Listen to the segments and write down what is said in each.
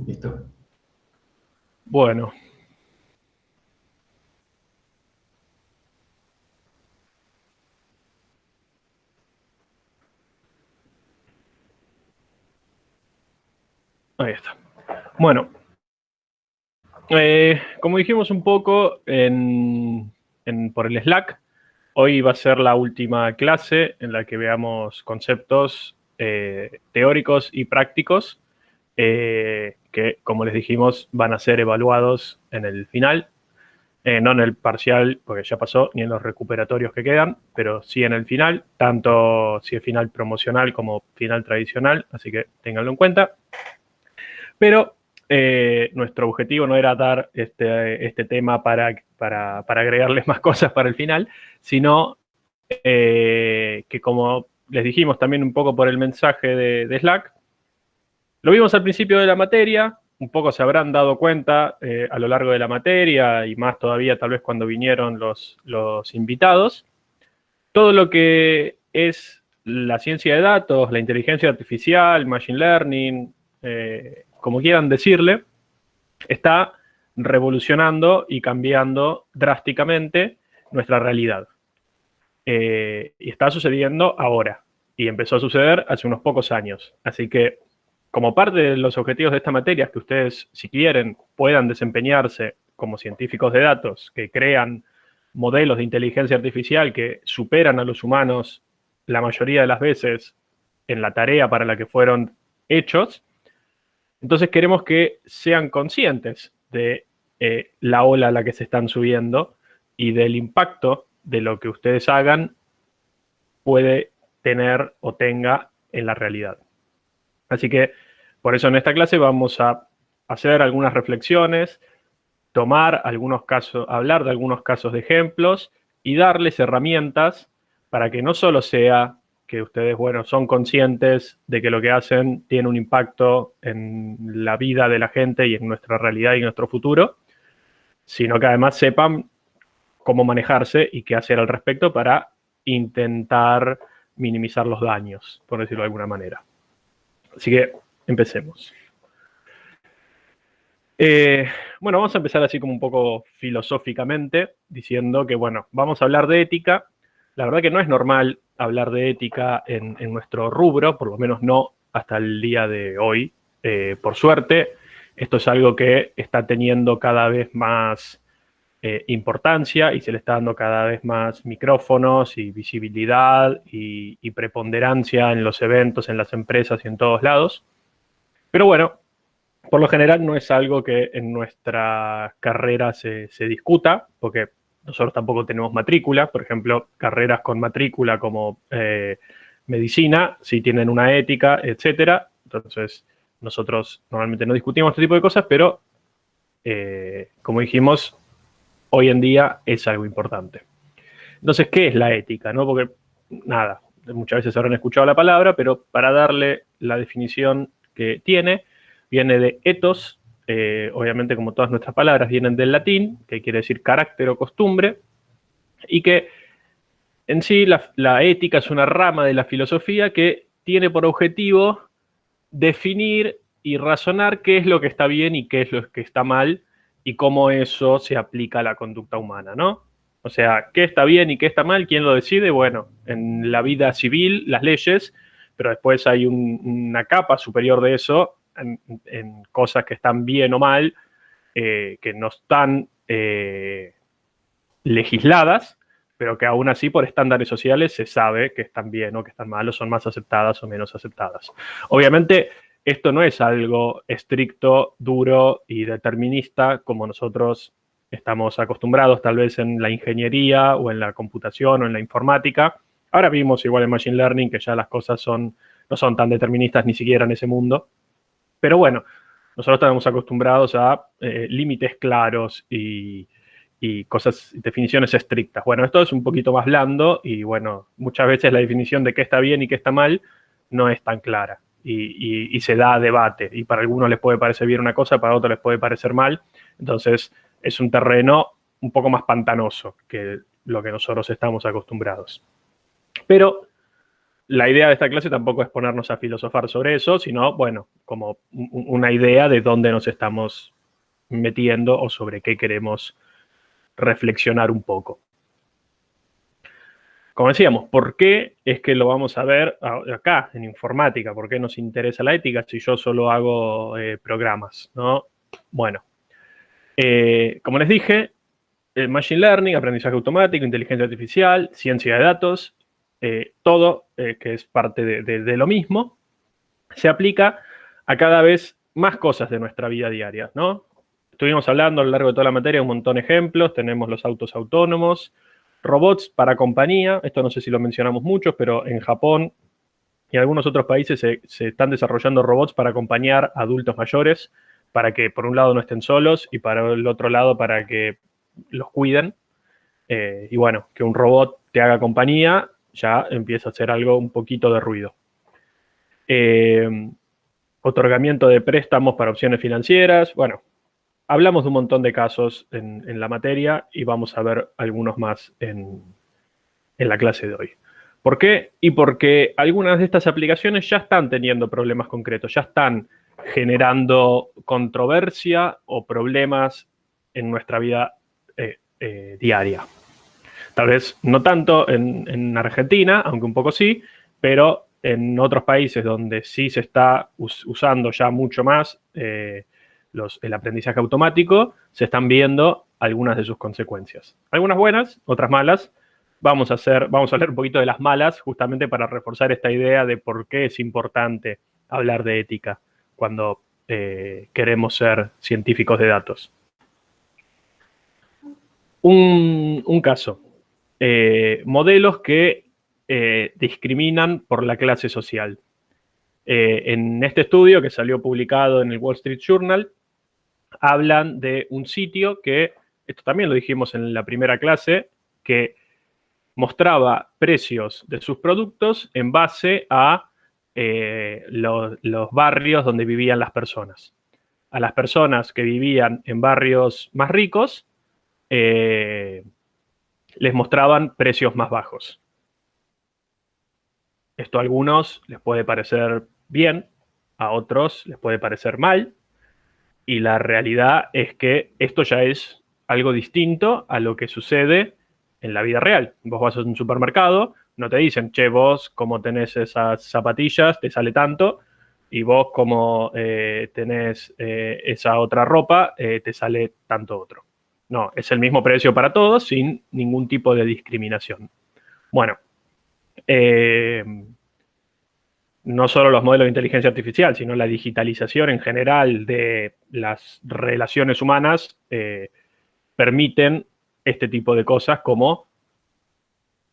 ¿Listo? Bueno. Ahí está. Bueno. Como dijimos un poco por el Slack, hoy va a ser la última clase en la que veamos conceptos teóricos y prácticos que, como les dijimos, van a ser evaluados en el final. No en el parcial, porque ya pasó, ni en los recuperatorios que quedan, pero sí en el final, tanto si es final promocional como final tradicional, así que ténganlo en cuenta. Pero nuestro objetivo no era dar este tema para agregarles más cosas para el final, sino que, como les dijimos también un poco por el mensaje de Slack, lo vimos al principio de la materia, un poco se habrán dado cuenta a lo largo de la materia y más todavía tal vez cuando vinieron los invitados. Todo lo que es la ciencia de datos, la inteligencia artificial, machine learning, como quieran decirle, está revolucionando y cambiando drásticamente nuestra realidad. Y está sucediendo ahora. Y empezó a suceder hace unos pocos años. Así que, como parte de los objetivos de esta materia, que ustedes, si quieren, puedan desempeñarse como científicos de datos, que crean modelos de inteligencia artificial que superan a los humanos la mayoría de las veces en la tarea para la que fueron hechos, entonces queremos que sean conscientes de la ola a la que se están subiendo y del impacto de lo que ustedes hagan puede tener o tenga en la realidad. Así que por eso en esta clase vamos a hacer algunas reflexiones, tomar algunos casos, hablar de algunos casos de ejemplos y darles herramientas para que no solo sea que ustedes, bueno, son conscientes de que lo que hacen tiene un impacto en la vida de la gente y en nuestra realidad y en nuestro futuro, sino que además sepan cómo manejarse y qué hacer al respecto para intentar minimizar los daños, por decirlo de alguna manera. Así que empecemos. Bueno, vamos a empezar así como un poco filosóficamente, diciendo que, bueno, vamos a hablar de ética. La verdad que no es normal hablar de ética en nuestro rubro, por lo menos no hasta el día de hoy. Por suerte, esto es algo que está teniendo cada vez más importancia y se le está dando cada vez más micrófonos y visibilidad y preponderancia en los eventos, en las empresas y en todos lados. Pero bueno, por lo general no es algo que en nuestra carrera se discuta, porque nosotros tampoco tenemos matrícula. Por ejemplo, carreras con matrícula como medicina, sí tienen una ética, etcétera. Entonces, nosotros normalmente no discutimos este tipo de cosas, pero como dijimos, hoy en día es algo importante. Entonces, ¿qué es la ética? ¿No? Porque, nada, muchas veces habrán escuchado la palabra, pero para darle la definición que tiene, viene de ethos, obviamente como todas nuestras palabras vienen del latín, que quiere decir carácter o costumbre, y que en sí la ética es una rama de la filosofía que tiene por objetivo definir y razonar qué es lo que está bien y qué es lo que está mal y cómo eso se aplica a la conducta humana, ¿no? O sea, qué está bien y qué está mal, ¿quién lo decide? Bueno, en la vida civil, las leyes, pero después hay una capa superior de eso, en cosas que están bien o mal, que no están legisladas, pero que aún así por estándares sociales se sabe que están bien o que están mal o son más aceptadas o menos aceptadas. Obviamente, esto no es algo estricto, duro y determinista como nosotros estamos acostumbrados tal vez en la ingeniería o en la computación o en la informática. Ahora vimos igual en Machine Learning que ya las cosas no son tan deterministas ni siquiera en ese mundo. Pero bueno, nosotros estamos acostumbrados a límites claros y cosas, definiciones estrictas. Bueno, esto es un poquito más blando y bueno, muchas veces la definición de qué está bien y qué está mal no es tan clara y se da debate y para algunos les puede parecer bien una cosa, para otros les puede parecer mal. Entonces es un terreno un poco más pantanoso que lo que nosotros estamos acostumbrados. Pero la idea de esta clase tampoco es ponernos a filosofar sobre eso, sino, bueno, como una idea de dónde nos estamos metiendo o sobre qué queremos reflexionar un poco. Como decíamos, ¿por qué es que lo vamos a ver acá en informática? ¿Por qué nos interesa la ética si yo solo hago programas, ¿no? Bueno, como les dije, el Machine Learning, aprendizaje automático, inteligencia artificial, ciencia de datos, todo que es parte de lo mismo, se aplica a cada vez más cosas de nuestra vida diaria, ¿no? Estuvimos hablando a lo largo de toda la materia un montón de ejemplos, tenemos los autos autónomos, robots para compañía, esto no sé si lo mencionamos mucho, pero en Japón y en algunos otros países se están desarrollando robots para acompañar a adultos mayores, para que por un lado no estén solos y para el otro lado para que los cuiden. Y bueno, que un robot te haga compañía ya empieza a hacer algo un poquito de ruido. Otorgamiento de préstamos para opciones financieras. Bueno, hablamos de un montón de casos en la materia y vamos a ver algunos más en la clase de hoy. ¿Por qué? Y porque algunas de estas aplicaciones ya están teniendo problemas concretos, ya están generando controversia o problemas en nuestra vida diaria. Tal vez no tanto en Argentina, aunque un poco sí, pero en otros países donde sí se está usando ya mucho más el aprendizaje automático, se están viendo algunas de sus consecuencias. Algunas buenas, otras malas. Vamos a hablar un poquito de las malas, justamente para reforzar esta idea de por qué es importante hablar de ética cuando queremos ser científicos de datos. Un caso. Modelos que discriminan por la clase social. En este estudio que salió publicado en el Wall Street Journal, hablan de un sitio que, esto también lo dijimos en la primera clase, que mostraba precios de sus productos en base a los barrios donde vivían las personas. A las personas que vivían en barrios más ricos, les mostraban precios más bajos. Esto a algunos les puede parecer bien, a otros les puede parecer mal, y la realidad es que esto ya es algo distinto a lo que sucede en la vida real. Vos vas a un supermercado, no te dicen, che, vos como tenés esas zapatillas, te sale tanto, y vos como tenés esa otra ropa, te sale tanto otro. No, es el mismo precio para todos sin ningún tipo de discriminación. Bueno, no solo los modelos de inteligencia artificial, sino la digitalización en general de las relaciones humanas permiten este tipo de cosas como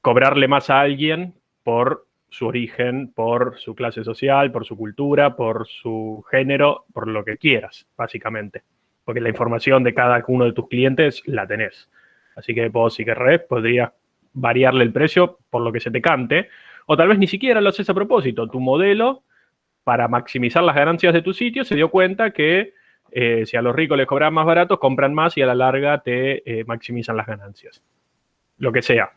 cobrarle más a alguien por su origen, por su clase social, por su cultura, por su género, por lo que quieras, básicamente. Porque la información de cada uno de tus clientes la tenés. Así que vos, si querés, podrías variarle el precio por lo que se te cante, o tal vez ni siquiera lo haces a propósito. Tu modelo, para maximizar las ganancias de tu sitio, se dio cuenta que si a los ricos les cobran más barato, compran más y a la larga te maximizan las ganancias. Lo que sea.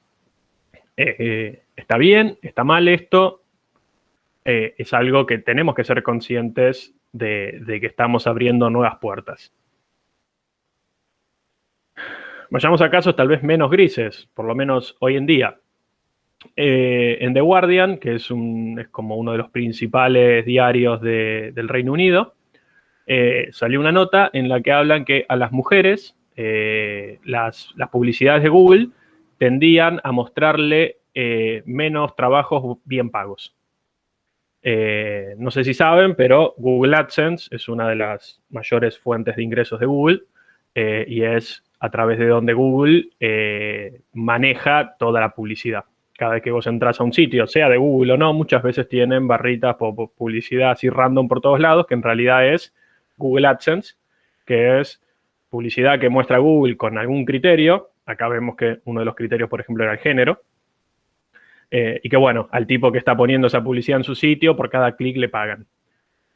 Está bien, está mal esto. Es algo que tenemos que ser conscientes de que estamos abriendo nuevas puertas. Vayamos a casos tal vez menos grises, por lo menos hoy en día. En The Guardian, que es como uno de los principales diarios del Reino Unido, salió una nota en la que hablan que a las mujeres las publicidades de Google tendían a mostrarle menos trabajos bien pagos. No sé si saben, pero Google AdSense es una de las mayores fuentes de ingresos de Google y es a través de donde Google maneja toda la publicidad. Cada vez que vos entras a un sitio, sea de Google o no, muchas veces tienen barritas por publicidad así random por todos lados, que en realidad es Google AdSense, que es publicidad que muestra Google con algún criterio. Acá vemos que uno de los criterios, por ejemplo, era el género. Y que, bueno, al tipo que está poniendo esa publicidad en su sitio, por cada clic le pagan.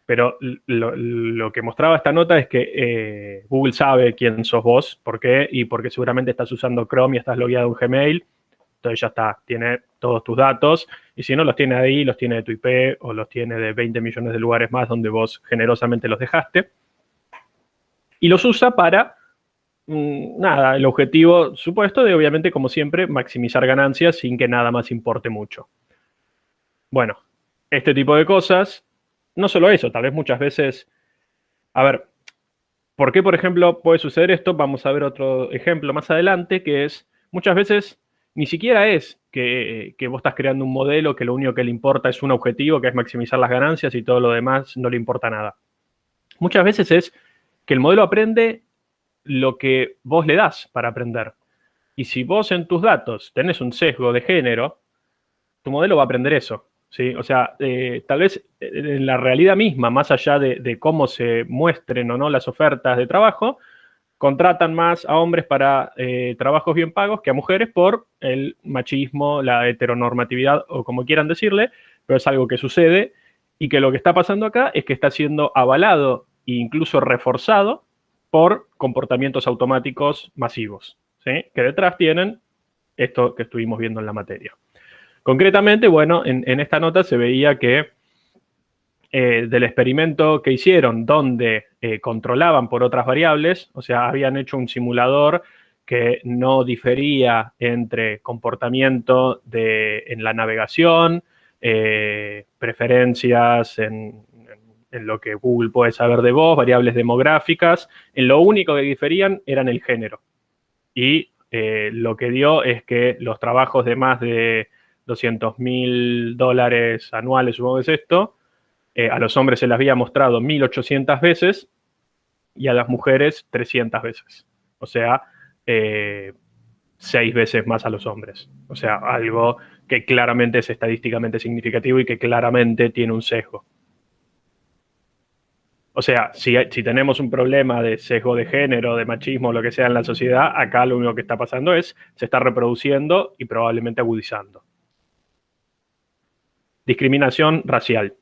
Pero lo que mostraba esta nota es que Google sabe quién sos vos, por qué, y porque seguramente estás usando Chrome y estás logueado en Gmail, Entonces ya está, tiene todos tus datos, y si no los tiene ahí, los tiene de tu IP o los tiene de 20 millones de lugares más donde vos generosamente los dejaste. Y los usa para, nada, el objetivo supuesto de, obviamente, como siempre, maximizar ganancias sin que nada más importe mucho. Bueno, este tipo de cosas, no solo eso, tal vez muchas veces, a ver, ¿por qué, por ejemplo, puede suceder esto? Vamos a ver otro ejemplo más adelante, que es, muchas veces ni siquiera es que vos estás creando un modelo que lo único que le importa es un objetivo, que es maximizar las ganancias, y todo lo demás no le importa nada. Muchas veces es que el modelo aprende lo que vos le das para aprender. Y si vos en tus datos tenés un sesgo de género, tu modelo va a aprender eso, ¿sí? O sea, tal vez en la realidad misma, más allá de cómo se muestren o no las ofertas de trabajo, contratan más a hombres para trabajos bien pagos que a mujeres por el machismo, la heteronormatividad o como quieran decirle, pero es algo que sucede, y que lo que está pasando acá es que está siendo avalado e incluso reforzado por comportamientos automáticos masivos, ¿sí? Que detrás tienen esto que estuvimos viendo en la materia. Concretamente, bueno, en esta nota se veía que del experimento que hicieron, donde controlaban por otras variables, o sea, habían hecho un simulador que no difería entre comportamiento en la navegación, preferencias en lo que Google puede saber de vos, variables demográficas. En lo único que diferían eran el género. Y lo que dio es que los trabajos de más de $200.000 anuales, supongo que es esto, a los hombres se les había mostrado 1.800 veces y a las mujeres 300 veces. O sea, 6 veces más a los hombres. O sea, algo que claramente es estadísticamente significativo y que claramente tiene un sesgo. O sea, si tenemos un problema de sesgo de género, de machismo, lo que sea en la sociedad, acá lo único que está pasando es, se está reproduciendo y probablemente agudizando. Discriminación racial.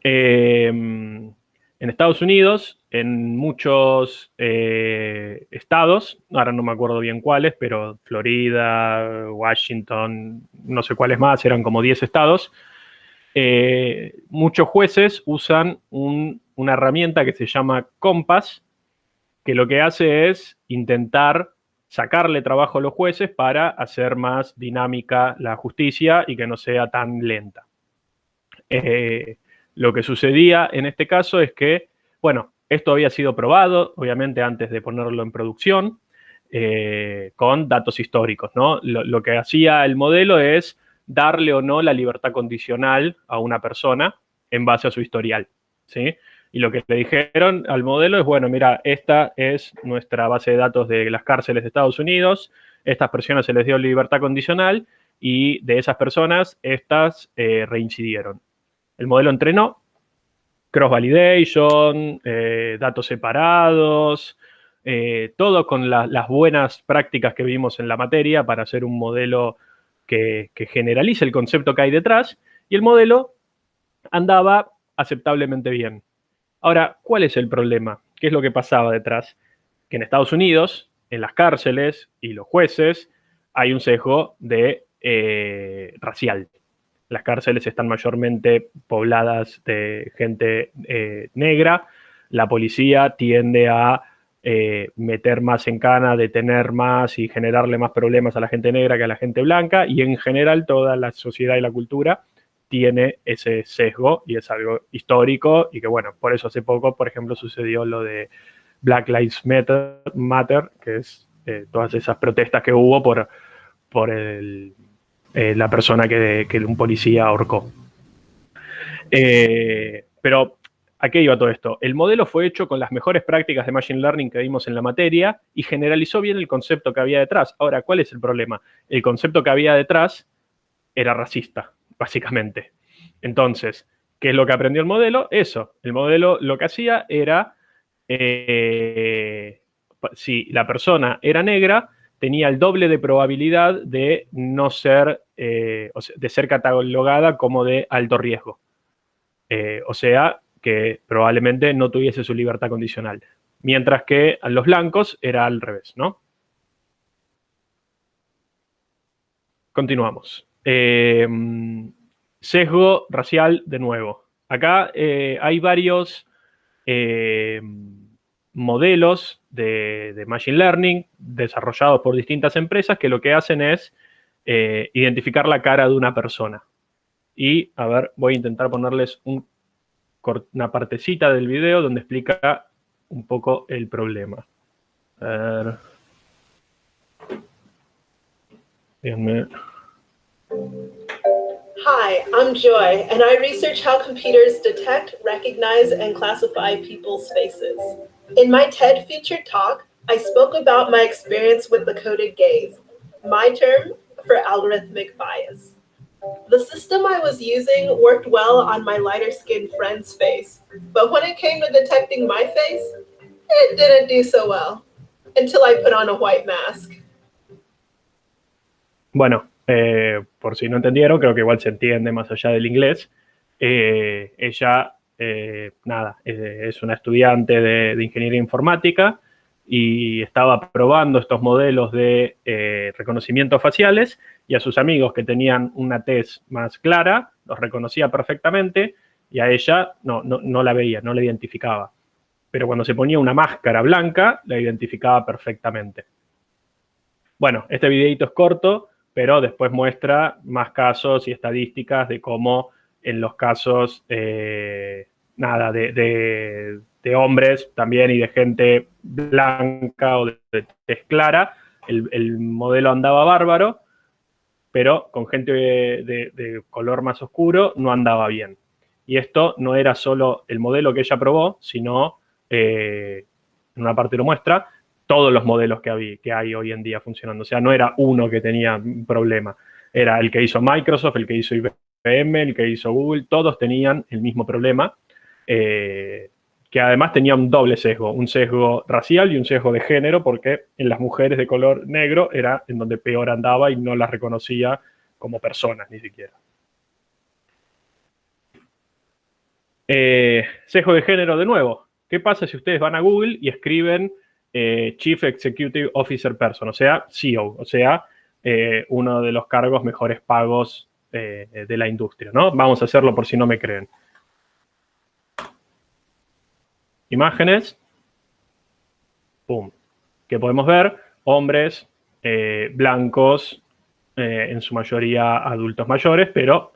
En Estados Unidos, en muchos estados, ahora no me acuerdo bien cuáles, pero Florida, Washington, no sé cuáles más, eran como 10 estados, muchos jueces usan una herramienta que se llama Compass, que lo que hace es intentar sacarle trabajo a los jueces para hacer más dinámica la justicia y que no sea tan lenta. Lo que sucedía en este caso es que, bueno, esto había sido probado, obviamente, antes de ponerlo en producción, con datos históricos, ¿no? Lo que hacía el modelo es darle o no la libertad condicional a una persona en base a su historial, ¿sí? Y lo que le dijeron al modelo es, bueno, mira, esta es nuestra base de datos de las cárceles de Estados Unidos, estas personas se les dio libertad condicional y de esas personas, estas reincidieron. El modelo entrenó, cross-validation, datos separados, todo con las buenas prácticas que vimos en la materia para hacer un modelo que generalice el concepto que hay detrás, y el modelo andaba aceptablemente bien. Ahora, ¿cuál es el problema? ¿Qué es lo que pasaba detrás? Que en Estados Unidos, en las cárceles y los jueces, hay un sesgo de racial. Las cárceles están mayormente pobladas de gente negra. La policía tiende a meter más en cana, detener más y generarle más problemas a la gente negra que a la gente blanca. Y en general toda la sociedad y la cultura tiene ese sesgo y es algo histórico y que, bueno, por eso hace poco, por ejemplo, sucedió lo de Black Lives Matter, que es todas esas protestas que hubo por la persona que un policía ahorcó. Pero, ¿a qué iba todo esto? El modelo fue hecho con las mejores prácticas de Machine Learning que vimos en la materia y generalizó bien el concepto que había detrás. Ahora, ¿cuál es el problema? El concepto que había detrás era racista, básicamente. Entonces, ¿qué es lo que aprendió el modelo? Eso. El modelo lo que hacía era, si la persona era negra, tenía el doble de probabilidad de no ser, de ser catalogada como de alto riesgo. O sea, que probablemente no tuviese su libertad condicional. Mientras que a los blancos era al revés, ¿no? continuamos. Sesgo racial de nuevo. Acá hay varios modelos de Machine Learning desarrollados por distintas empresas que lo que hacen es identificar la cara de una persona. Y, a ver, voy a intentar ponerles una partecita del video donde explica un poco el problema. A ver. Díganme. Hi, I'm Joy, and I research how computers detect, recognize, and classify people's faces. In my TED featured talk, I spoke about my experience with the coded gaze, my term for algorithmic bias. The system I was using worked well on my lighter-skinned friend's face, but when it came to detecting my face, it didn't do so well, until I put on a white mask. Bueno, por si no entendieron, creo que igual se entiende más allá del inglés. Ella, nada, es una estudiante de ingeniería informática y estaba probando estos modelos de reconocimiento faciales y a sus amigos que tenían una tez más clara, los reconocía perfectamente y a ella no la veía, no la identificaba. Pero cuando se ponía una máscara blanca, la identificaba perfectamente. Bueno, este videito es corto, pero después muestra más casos y estadísticas de cómo en los casos, nada, de hombres también y de gente blanca o de tez clara, el modelo andaba bárbaro, pero con gente de color más oscuro no andaba bien. Y esto no era solo el modelo que ella probó, sino, en una parte lo muestra, todos los modelos que hay hoy en día funcionando. O sea, no era uno que tenía un problema. Era el que hizo Microsoft, el que hizo IBM, el que hizo Google, todos tenían el mismo problema, que además tenía un doble sesgo, un sesgo racial y un sesgo de género, porque en las mujeres de color negro era en donde peor andaba y no las reconocía como personas ni siquiera. Sesgo de género de nuevo. ¿Qué pasa si ustedes van a Google y escriben Chief Executive Officer Person, o sea, CEO, o sea, uno de los cargos mejores pagos de la industria, ¿no? Vamos a hacerlo por si no me creen. Imágenes. Pum. ¿Qué podemos ver? Hombres blancos, en su mayoría adultos mayores, pero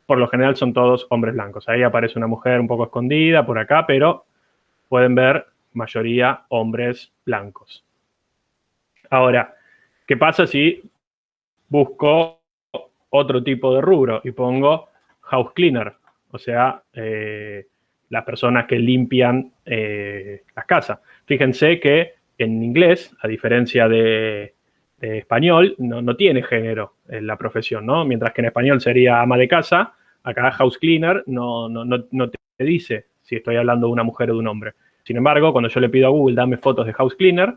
por lo general son todos hombres blancos. Ahí aparece una mujer un poco escondida por acá, pero pueden ver mayoría hombres blancos. Ahora, ¿qué pasa si busco otro tipo de rubro y pongo house cleaner? O sea, las personas que limpian las casas. Fíjense que en inglés, a diferencia de español, no tiene género en la profesión, ¿no? Mientras que en español sería ama de casa, acá house cleaner no te dice si estoy hablando de una mujer o de un hombre. Sin embargo, cuando yo le pido a Google, dame fotos de house cleaner,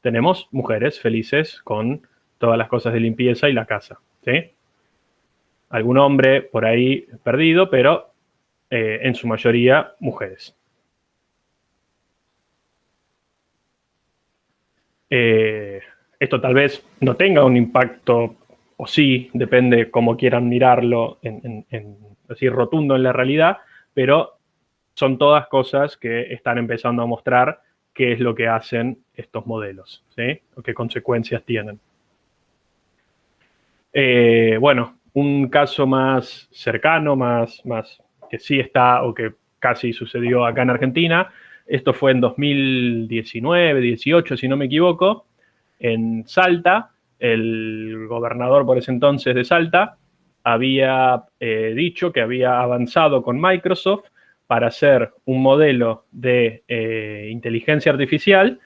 tenemos mujeres felices con todas las cosas de limpieza y la casa, ¿sí? Algún hombre por ahí perdido, pero en su mayoría mujeres. Esto tal vez no tenga un impacto, o sí, depende cómo quieran mirarlo, así rotundo en la realidad, pero son todas cosas que están empezando a mostrar qué es lo que hacen estos modelos, ¿sí? O qué consecuencias tienen. Bueno, un caso más cercano, más que sí está o que casi sucedió acá en Argentina, esto fue en 2019, 18, si no me equivoco, en Salta. El gobernador por ese entonces de Salta había dicho que había avanzado con Microsoft para hacer un modelo de inteligencia artificial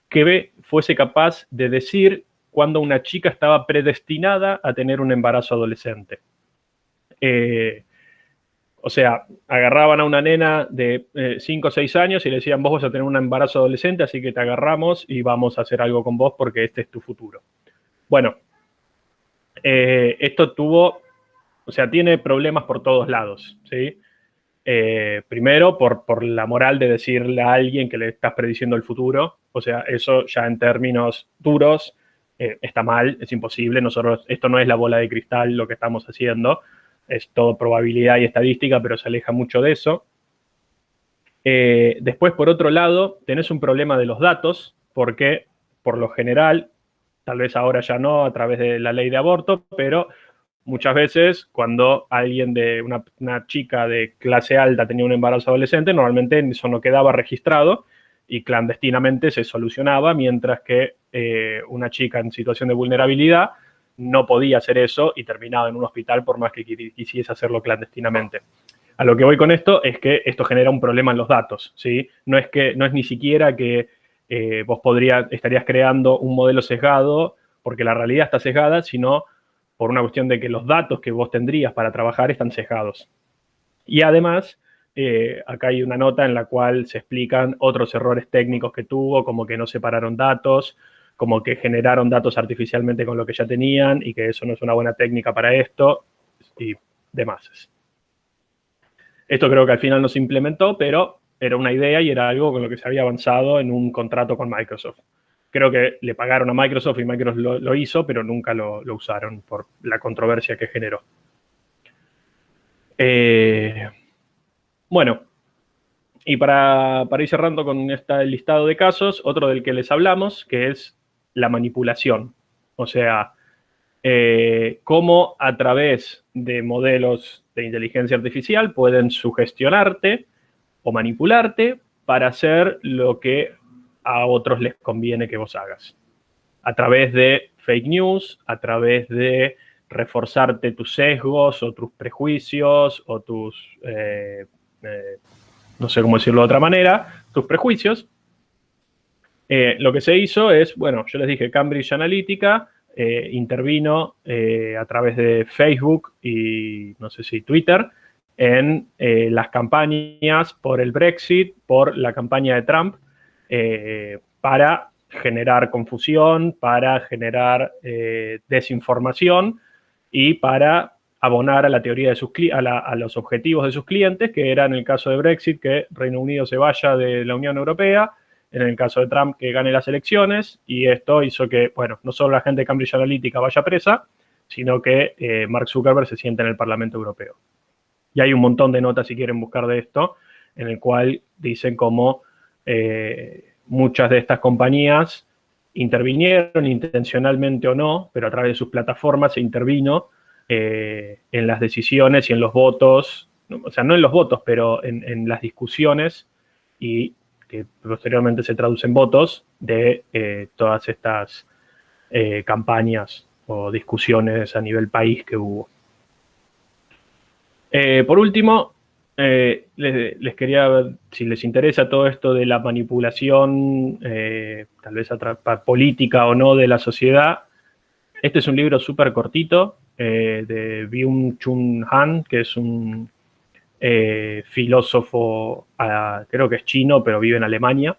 que fuese capaz de decir cuando una chica estaba predestinada a tener un embarazo adolescente. O sea, agarraban a una nena de 5 o 6 años y le decían, vos vas a tener un embarazo adolescente, así que te agarramos y vamos a hacer algo con vos porque este es tu futuro. Bueno, esto tiene problemas por todos lados, ¿sí? Primero, por la moral de decirle a alguien que le estás prediciendo el futuro. O sea, eso ya en términos duros está mal, es imposible. Nosotros, esto no es la bola de cristal lo que estamos haciendo, es todo probabilidad y estadística, pero se aleja mucho de eso. Después, por otro lado, tenés un problema de los datos, porque por lo general, tal vez ahora ya no a través de la ley de aborto, pero muchas veces cuando alguien de una chica de clase alta tenía un embarazo adolescente, normalmente eso no quedaba registrado y clandestinamente se solucionaba, mientras que una chica en situación de vulnerabilidad no podía hacer eso y terminaba en un hospital por más que quisiese hacerlo clandestinamente. A lo que voy con esto es que esto genera un problema en los datos, ¿sí? No es ni siquiera que vos estarías creando un modelo sesgado porque la realidad está sesgada, sino por una cuestión de que los datos que vos tendrías para trabajar están sesgados. Y además, acá hay una nota en la cual se explican otros errores técnicos que tuvo, como que no separaron datos, como que generaron datos artificialmente con lo que ya tenían y que eso no es una buena técnica para esto y demás. Esto creo que al final no se implementó, pero era una idea y era algo con lo que se había avanzado en un contrato con Microsoft. Creo que le pagaron a Microsoft y Microsoft lo hizo, pero nunca lo usaron por la controversia que generó. Bueno, y para ir cerrando con este listado de casos, otro del que les hablamos, que es la manipulación. O sea, cómo a través de modelos de inteligencia artificial pueden sugestionarte o manipularte para hacer lo que a otros les conviene que vos hagas. A través de fake news, a través de reforzarte tus sesgos o tus prejuicios o tus, no sé cómo decirlo de otra manera, tus prejuicios. Lo que se hizo es, bueno, yo les dije, Cambridge Analytica intervino a través de Facebook y no sé si Twitter en las campañas por el Brexit, por la campaña de Trump, para generar confusión, para generar desinformación y para abonar a la teoría de a los objetivos de sus clientes, que era en el caso de Brexit, que Reino Unido se vaya de la Unión Europea, en el caso de Trump, que gane las elecciones, y esto hizo que, bueno, no solo la gente de Cambridge Analytica vaya presa, sino que Mark Zuckerberg se siente en el Parlamento Europeo. Y hay un montón de notas, si quieren buscar de esto, en el cual dicen cómo muchas de estas compañías intervinieron intencionalmente o no, pero a través de sus plataformas se intervino en las decisiones y en los votos, o sea, no en los votos, pero en las discusiones y que posteriormente se traducen en votos de todas estas campañas o discusiones a nivel país que hubo. Por último, les quería ver si les interesa todo esto de la manipulación, tal vez política o no, de la sociedad. Este es un libro súper cortito de Byung-Chul Han, que es un filósofo, creo que es chino, pero vive en Alemania.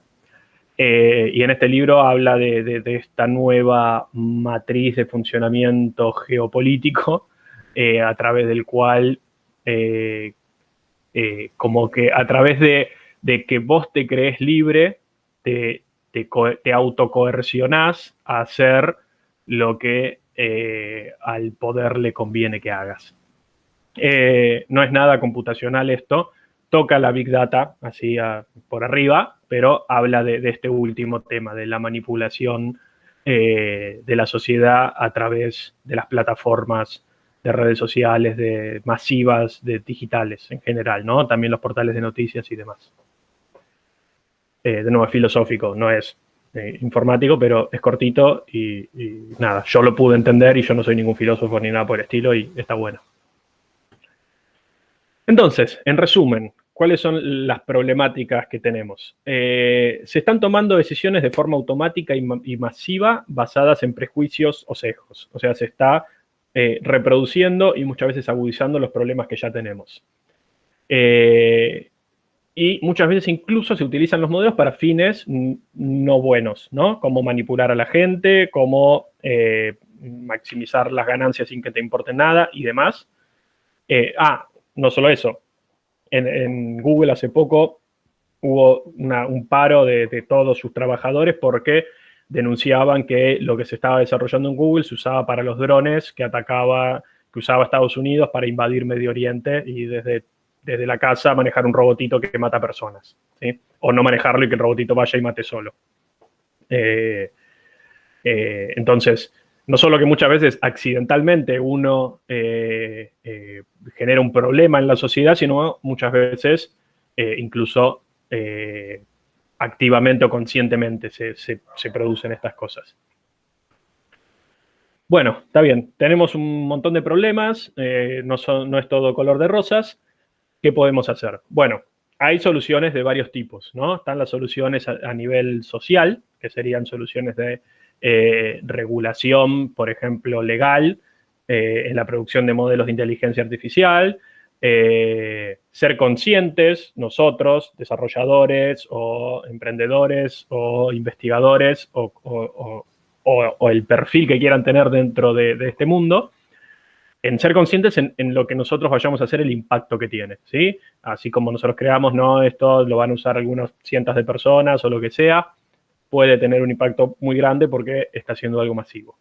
Y en este libro habla de esta nueva matriz de funcionamiento geopolítico a través del cual como que a través de que vos te crees libre, te autocoercionás a hacer lo que al poder le conviene que hagas. No es nada computacional esto, toca la Big Data así por arriba, pero habla de este último tema, de la manipulación de la sociedad a través de las plataformas de redes sociales, de masivas, de digitales en general, ¿no? También los portales de noticias y demás. De nuevo, es filosófico, no es informático, pero es cortito y nada, yo lo pude entender y yo no soy ningún filósofo ni nada por el estilo y está bueno. Entonces, en resumen, ¿cuáles son las problemáticas que tenemos? Se están tomando decisiones de forma automática y masiva basadas en prejuicios o sesgos. O sea, se está reproduciendo y muchas veces agudizando los problemas que ya tenemos. Y muchas veces incluso se utilizan los modelos para fines no buenos, ¿no? Como manipular a la gente, como maximizar las ganancias sin que te importe nada y demás. No solo eso. En Google hace poco hubo un paro de todos sus trabajadores porque denunciaban que lo que se estaba desarrollando en Google se usaba para los drones que usaba Estados Unidos para invadir Medio Oriente y desde la casa manejar un robotito que mata personas, ¿sí? O no manejarlo y que el robotito vaya y mate solo. Entonces, no solo que muchas veces accidentalmente uno genera un problema en la sociedad, sino muchas veces incluso activamente o conscientemente se producen estas cosas. Bueno, está bien, tenemos un montón de problemas, no es todo color de rosas. ¿Qué podemos hacer? Bueno, hay soluciones de varios tipos, ¿no? Están las soluciones a nivel social, que serían soluciones de regulación, por ejemplo, legal, en la producción de modelos de inteligencia artificial, ser conscientes nosotros, desarrolladores o emprendedores o investigadores o el perfil que quieran tener dentro de este mundo, en ser conscientes en lo que nosotros vayamos a hacer, el impacto que tiene, ¿sí? Así como nosotros creamos, no, esto lo van a usar algunos cientos de personas o lo que sea, puede tener un impacto muy grande porque está haciendo algo masivo.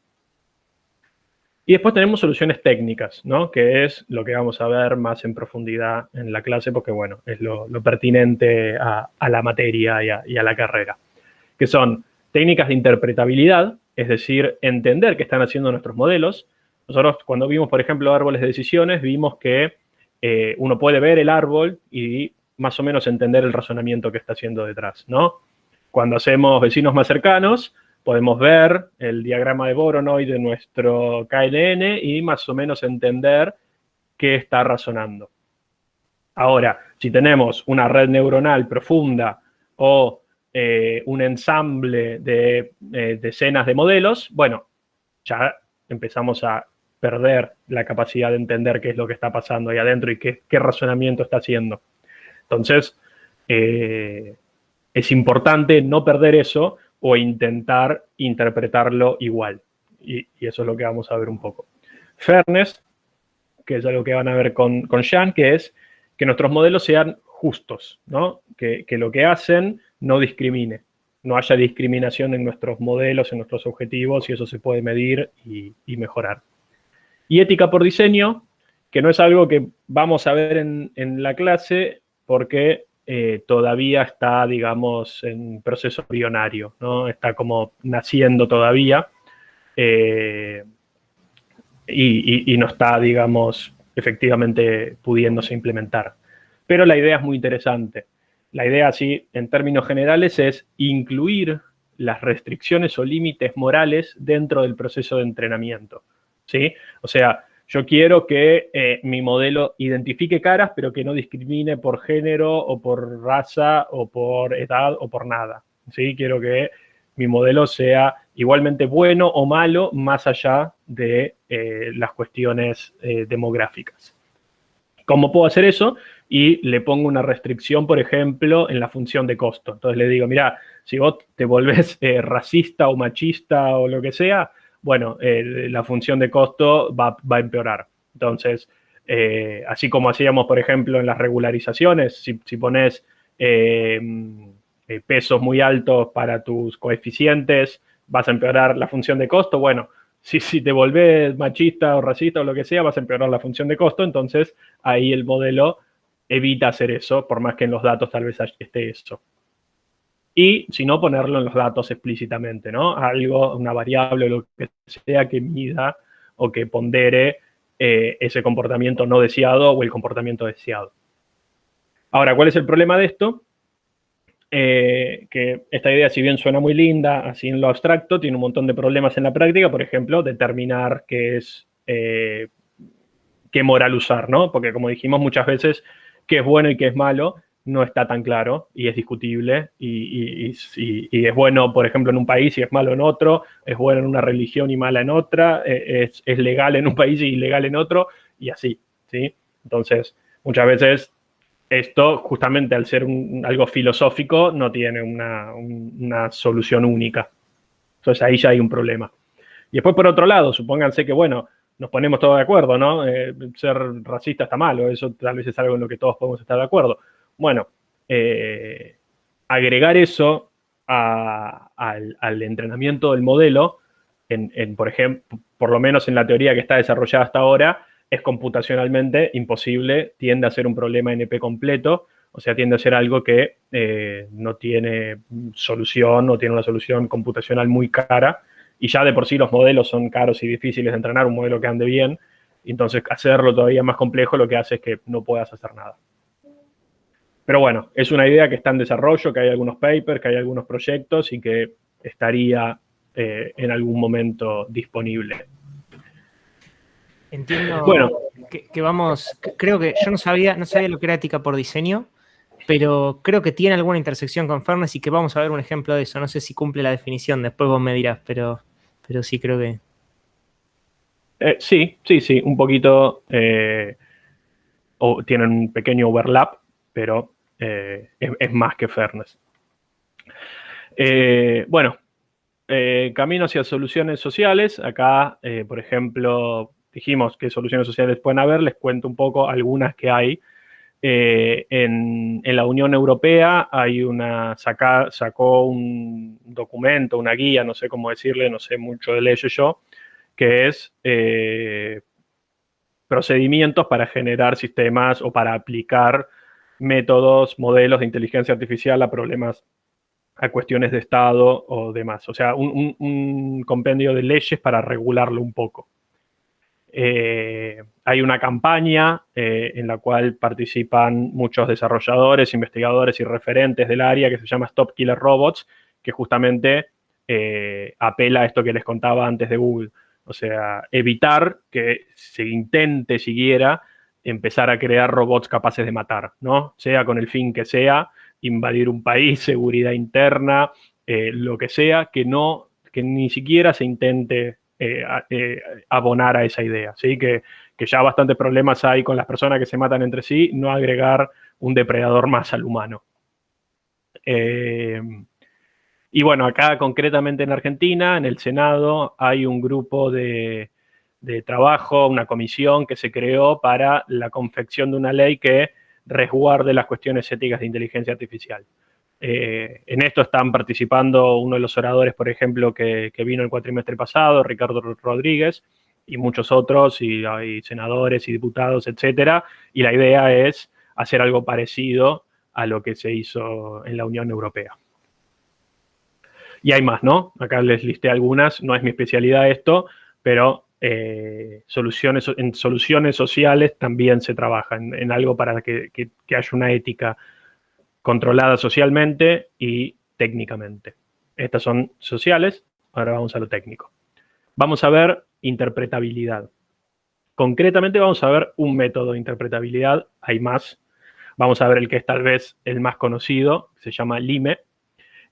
Y después tenemos soluciones técnicas, ¿no? Que es lo que vamos a ver más en profundidad en la clase, porque, bueno, es lo pertinente a la materia y a la carrera. Que son técnicas de interpretabilidad, es decir, entender qué están haciendo nuestros modelos. Nosotros, cuando vimos, por ejemplo, árboles de decisiones, vimos que uno puede ver el árbol y más o menos entender el razonamiento que está haciendo detrás, ¿no? Cuando hacemos vecinos más cercanos, podemos ver el diagrama de Voronoi de nuestro KNN y más o menos entender qué está razonando. Ahora, si tenemos una red neuronal profunda o un ensamble de decenas de modelos, bueno, ya empezamos a perder la capacidad de entender qué es lo que está pasando ahí adentro y qué razonamiento está haciendo. Entonces, es importante no perder eso o intentar interpretarlo igual. Y eso es lo que vamos a ver un poco. Fairness, que es algo que van a ver con Jan, que es que nuestros modelos sean justos, ¿no? Que lo que hacen no discrimine, no haya discriminación en nuestros modelos, en nuestros objetivos, y eso se puede medir y mejorar. Y ética por diseño, que no es algo que vamos a ver en la clase porque todavía está, digamos, en proceso embrionario, ¿no? Está como naciendo todavía y no está, digamos, efectivamente pudiéndose implementar. Pero la idea es muy interesante. La idea, así, en términos generales, es incluir las restricciones o límites morales dentro del proceso de entrenamiento, ¿sí? O sea, yo quiero que mi modelo identifique caras, pero que no discrimine por género o por raza o por edad o por nada, ¿sí? Quiero que mi modelo sea igualmente bueno o malo, más allá de las cuestiones demográficas. ¿Cómo puedo hacer eso? Y le pongo una restricción, por ejemplo, en la función de costo. Entonces le digo, mira, si vos te volvés racista o machista o lo que sea, bueno, la función de costo va a empeorar. Entonces, así como hacíamos, por ejemplo, en las regularizaciones, si pones pesos muy altos para tus coeficientes, vas a empeorar la función de costo. Bueno, si te volvés machista o racista o lo que sea, vas a empeorar la función de costo. Entonces, ahí el modelo evita hacer eso, por más que en los datos tal vez esté eso. Y si no, ponerlo en los datos explícitamente, ¿no? Algo, una variable, lo que sea que mida o que pondere ese comportamiento no deseado o el comportamiento deseado. Ahora, ¿cuál es el problema de esto? Que esta idea, si bien suena muy linda, así en lo abstracto, tiene un montón de problemas en la práctica. Por ejemplo, determinar qué moral usar, ¿no? Porque, como dijimos muchas veces, qué es bueno y qué es malo no está tan claro y es discutible y es bueno, por ejemplo, en un país y es malo en otro, es bueno en una religión y mala en otra, es legal en un país y ilegal en otro, y así, ¿sí? Entonces, muchas veces esto, justamente al ser algo filosófico, no tiene una solución única. Entonces ahí ya hay un problema. Y después, por otro lado, supónganse que, bueno, nos ponemos todos de acuerdo, ¿no? Ser racista está malo, eso tal vez es algo en lo que todos podemos estar de acuerdo. Bueno, agregar eso al entrenamiento del modelo, por ejemplo, por lo menos en la teoría que está desarrollada hasta ahora, es computacionalmente imposible, tiende a ser un problema NP completo, o sea, tiende a ser algo que no tiene solución, o tiene una solución computacional muy cara, y ya de por sí los modelos son caros y difíciles de entrenar, un modelo que ande bien, entonces hacerlo todavía más complejo lo que hace es que no puedas hacer nada. Pero bueno, es una idea que está en desarrollo, que hay algunos papers, que hay algunos proyectos y que estaría en algún momento disponible. Entiendo Bueno, que vamos, creo que yo no sabía lo que era ética por diseño, pero creo que tiene alguna intersección con fairness y que vamos a ver un ejemplo de eso. No sé si cumple la definición, después vos me dirás, pero sí creo que... sí, un poquito tienen un pequeño overlap, pero es más que fairness. Bueno, camino hacia soluciones sociales. Acá, por ejemplo, dijimos qué soluciones sociales pueden haber. Les cuento un poco algunas que hay. En la Unión Europea hay sacó un documento, una guía, no sé cómo decirle, no sé mucho de leyes yo, que es procedimientos para generar sistemas o para aplicar métodos, modelos de inteligencia artificial a problemas, a cuestiones de Estado o demás. O sea, un compendio de leyes para regularlo un poco. Hay una campaña en la cual participan muchos desarrolladores, investigadores y referentes del área que se llama Stop Killer Robots, que justamente apela a esto que les contaba antes de Google. O sea, evitar que se intente siquiera empezar a crear robots capaces de matar, ¿no? Sea con el fin que sea, invadir un país, seguridad interna, lo que sea, que ni siquiera se intente abonar a esa idea, ¿sí? Que ya bastantes problemas hay con las personas que se matan entre sí, no agregar un depredador más al humano. Y bueno, acá concretamente en Argentina, en el Senado, hay un grupo de trabajo, una comisión que se creó para la confección de una ley que resguarde las cuestiones éticas de inteligencia artificial. En esto están participando uno de los oradores, por ejemplo, que vino el cuatrimestre pasado, Ricardo Rodríguez, y muchos otros, y hay senadores y diputados, etcétera. Y la idea es hacer algo parecido a lo que se hizo en la Unión Europea. Y hay más, ¿no? Acá les listé algunas, no es mi especialidad esto, pero en soluciones sociales también se trabaja en algo para que haya una ética controlada socialmente y técnicamente. Estas son sociales, ahora vamos a lo técnico. Vamos a ver interpretabilidad. Concretamente vamos a ver un método de interpretabilidad, hay más. Vamos a ver el que es tal vez el más conocido, se llama LIME,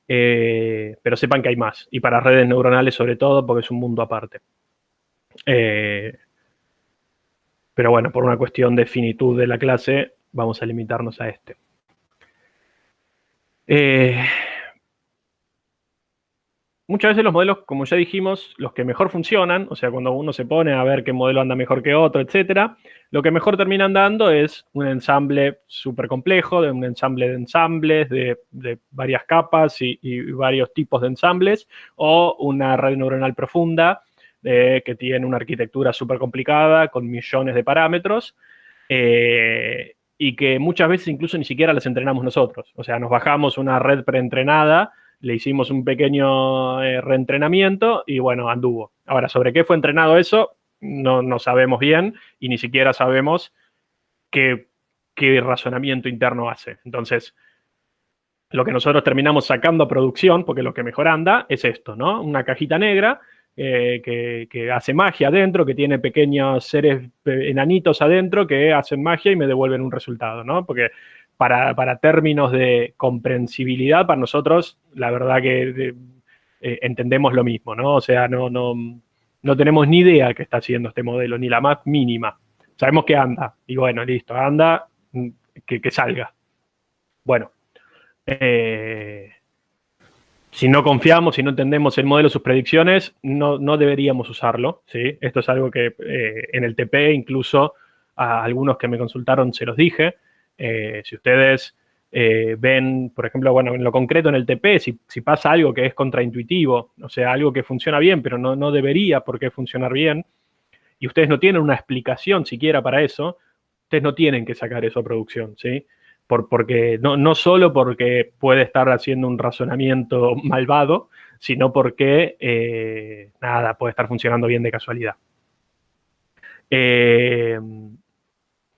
pero sepan que hay más, y para redes neuronales sobre todo, porque es un mundo aparte. Pero bueno, por una cuestión de finitud de la clase, vamos a limitarnos a este. Muchas veces los modelos, como ya dijimos, los que mejor funcionan, o sea, cuando uno se pone a ver qué modelo anda mejor que otro, etcétera, lo que mejor terminan dando es un ensamble súper complejo, un ensamble de ensambles, de varias capas y varios tipos de ensambles, o una red neuronal profunda que tiene una arquitectura súper complicada con millones de parámetros, y que muchas veces incluso ni siquiera las entrenamos nosotros. O sea, nos bajamos una red preentrenada, le hicimos un pequeño reentrenamiento y bueno, anduvo. Ahora, ¿sobre qué fue entrenado eso? No sabemos bien y ni siquiera sabemos qué razonamiento interno hace. Entonces, lo que nosotros terminamos sacando a producción, porque lo que mejor anda, es esto, ¿no? Una cajita negra que hace magia adentro, que tiene pequeños seres enanitos adentro que hacen magia y me devuelven un resultado, ¿no? Porque para términos de comprensibilidad, para nosotros, la verdad que entendemos lo mismo, ¿no? O sea, no tenemos ni idea qué está haciendo este modelo, ni la más mínima. Sabemos que anda, y bueno, listo, anda, que salga. Bueno, si no confiamos, si no entendemos el modelo, sus predicciones, no deberíamos usarlo, ¿sí? Esto es algo que en el TP, incluso a algunos que me consultaron, se los dije. Si ustedes ven, por ejemplo, bueno, en lo concreto en el TP, si pasa algo que es contraintuitivo, o sea, algo que funciona bien, pero no debería por qué funcionar bien, y ustedes no tienen una explicación siquiera para eso, ustedes no tienen que sacar eso a producción, ¿sí? Porque no solo porque puede estar haciendo un razonamiento malvado, sino porque, nada, puede estar funcionando bien de casualidad.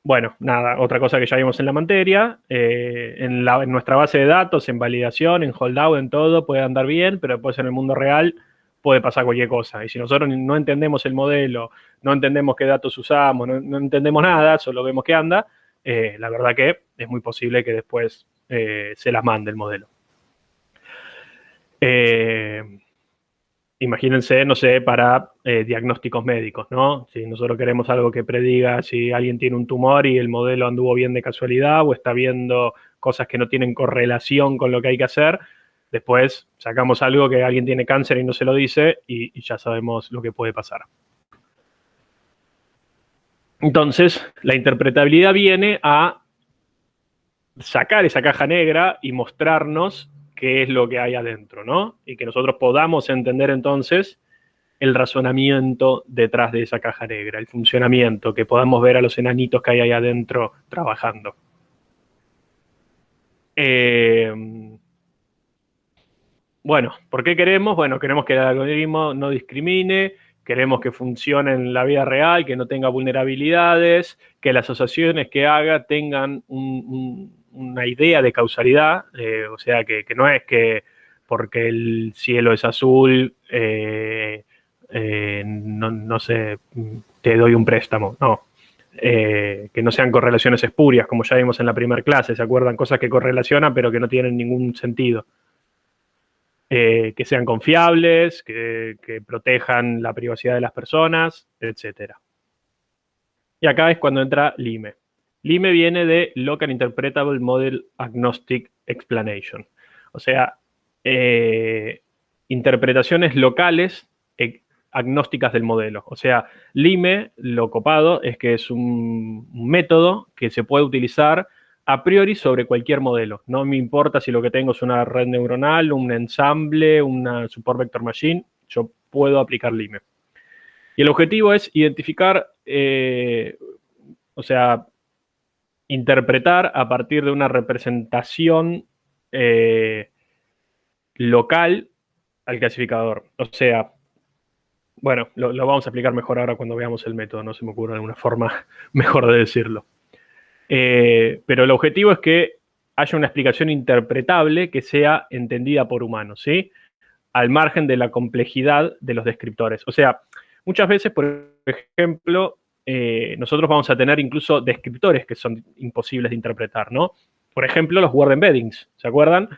Bueno, nada, otra cosa que ya vimos en la materia, en nuestra base de datos, en validación, en holdout, en todo, puede andar bien, pero después en el mundo real puede pasar cualquier cosa. Y si nosotros no entendemos el modelo, no entendemos qué datos usamos, no entendemos nada, solo vemos qué anda, la verdad que es muy posible que después se las mande el modelo. Imagínense, no sé, para diagnósticos médicos, ¿no? Si nosotros queremos algo que prediga si alguien tiene un tumor y el modelo anduvo bien de casualidad o está viendo cosas que no tienen correlación con lo que hay que hacer, después sacamos algo que alguien tiene cáncer y no se lo dice y ya sabemos lo que puede pasar. Entonces, la interpretabilidad viene a sacar esa caja negra y mostrarnos qué es lo que hay adentro, ¿no? Y que nosotros podamos entender entonces el razonamiento detrás de esa caja negra, el funcionamiento, que podamos ver a los enanitos que hay ahí adentro trabajando. Bueno, ¿por qué queremos? Bueno, queremos que el algoritmo no discrimine, queremos que funcione en la vida real, que no tenga vulnerabilidades, que las asociaciones que haga tengan una idea de causalidad, o sea, que no es que porque el cielo es azul, no sé, te doy un préstamo, no. Que no sean correlaciones espurias, como ya vimos en la primera clase, ¿se acuerdan? Cosas que correlacionan pero que no tienen ningún sentido. Que sean confiables, que protejan la privacidad de las personas, etc. Y acá es cuando entra LIME. LIME viene de Local Interpretable Model Agnostic Explanation. O sea, interpretaciones locales agnósticas del modelo. O sea, LIME, lo copado, es que es un método que se puede utilizar a priori sobre cualquier modelo. No me importa si lo que tengo es una red neuronal, un ensamble, una support vector machine, yo puedo aplicar LIME. Y el objetivo es identificar, o sea, interpretar a partir de una representación local al clasificador. O sea, bueno, lo vamos a explicar mejor ahora cuando veamos el método, no se me ocurre alguna forma mejor de decirlo. Pero el objetivo es que haya una explicación interpretable que sea entendida por humanos, ¿sí? Al margen de la complejidad de los descriptores. O sea, muchas veces, por ejemplo, nosotros vamos a tener incluso descriptores que son imposibles de interpretar, ¿no? Por ejemplo, los word embeddings, ¿se acuerdan?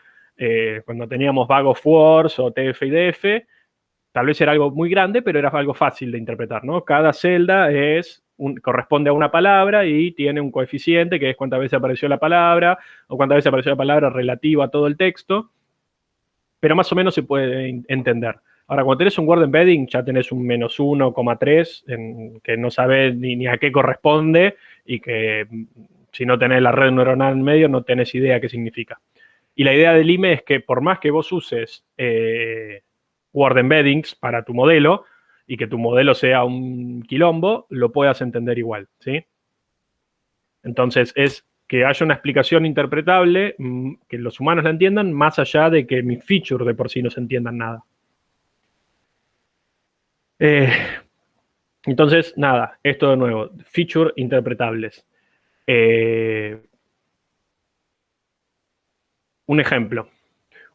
Cuando teníamos bag of words o TF y DF, tal vez era algo muy grande, pero era algo fácil de interpretar, ¿no? Cada celda corresponde a una palabra y tiene un coeficiente que es cuántas veces apareció la palabra o cuántas veces apareció la palabra relativa a todo el texto, pero más o menos se puede entender. Ahora, cuando tenés un word embedding, ya tenés un -1,3 que no sabés ni a qué corresponde y que si no tenés la red neuronal en medio no tenés idea qué significa. Y la idea del IME es que por más que vos uses word embeddings para tu modelo y que tu modelo sea un quilombo, lo puedas entender igual, ¿sí? Entonces, es que haya una explicación interpretable, que los humanos la entiendan, más allá de que mis features de por sí no se entiendan nada. Entonces, nada, esto de nuevo, feature interpretables. Un ejemplo.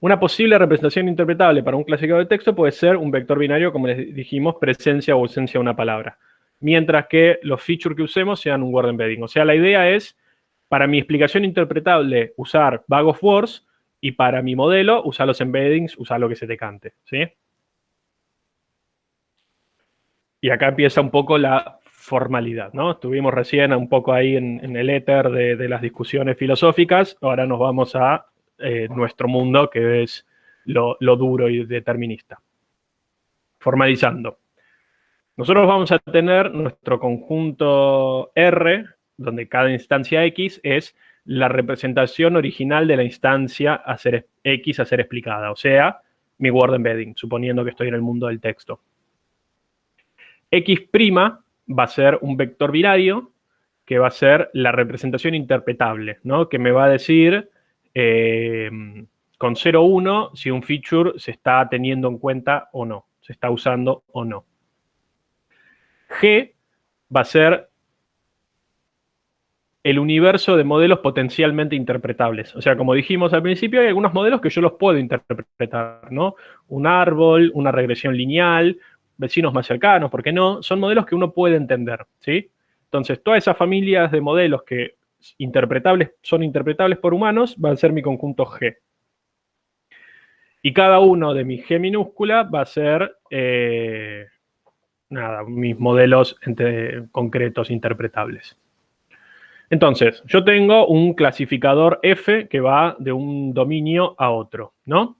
Una posible representación interpretable para un clasificador de texto puede ser un vector binario, como les dijimos, presencia o ausencia de una palabra. Mientras que los features que usemos sean un word embedding. O sea, la idea es, para mi explicación interpretable, usar bag of words, y para mi modelo, usar los embeddings, usar lo que se te cante, ¿sí? Y acá empieza un poco la formalidad, ¿no? Estuvimos recién un poco ahí en el éter de las discusiones filosóficas, ahora nos vamos a nuestro mundo, que es lo duro y determinista. Formalizando. Nosotros vamos a tener nuestro conjunto R, donde cada instancia X es la representación original de la instancia X a ser explicada, o sea, mi word embedding, suponiendo que estoy en el mundo del texto. X' va a ser un vector binario que va a ser la representación interpretable, ¿no? Que me va a decir con 0, 1 si un feature se está teniendo en cuenta o no, se está usando o no. G va a ser el universo de modelos potencialmente interpretables. O sea, como dijimos al principio, hay algunos modelos que yo los puedo interpretar, ¿no? Un árbol, una regresión lineal, vecinos más cercanos, ¿por qué no? Son modelos que uno puede entender, ¿sí? Entonces, todas esas familias de modelos que son interpretables por humanos van a ser mi conjunto G. Y cada uno de mis G minúscula va a ser, mis modelos concretos interpretables. Entonces, yo tengo un clasificador F que va de un dominio a otro, ¿no?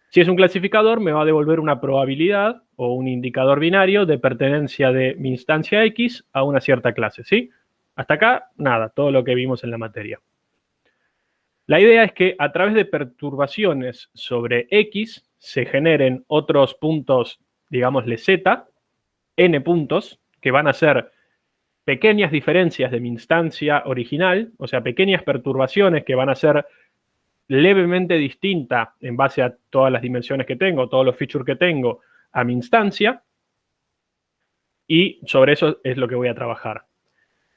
Si es un clasificador, me va a devolver una probabilidad o un indicador binario de pertenencia de mi instancia X a una cierta clase, ¿sí? Hasta acá, nada, todo lo que vimos en la materia. La idea es que a través de perturbaciones sobre X se generen otros puntos, digámosle Z, n puntos, que van a ser pequeñas diferencias de mi instancia original, o sea, pequeñas perturbaciones que van a ser levemente distintas en base a todas las dimensiones que tengo, todos los features que tengo a mi instancia, y sobre eso es lo que voy a trabajar.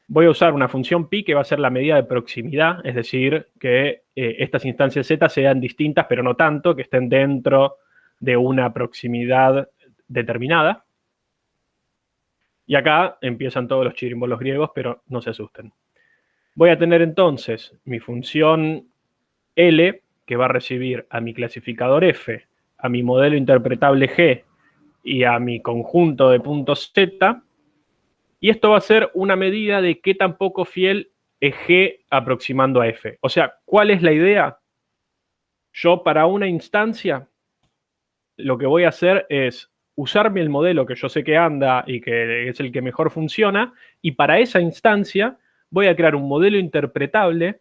Voy a usar una función pi que va a ser la medida de proximidad, es decir, que estas instancias Z sean distintas, pero no tanto, que estén dentro de una proximidad determinada. Y acá empiezan todos los chirimbolos griegos, pero no se asusten. Voy a tener entonces mi función L, que va a recibir a mi clasificador F, a mi modelo interpretable G y a mi conjunto de puntos Z. Y esto va a ser una medida de qué tan poco fiel es G aproximando a F. O sea, ¿cuál es la idea? Yo para una instancia lo que voy a hacer es usarme el modelo que yo sé que anda y que es el que mejor funciona, y para esa instancia voy a crear un modelo interpretable,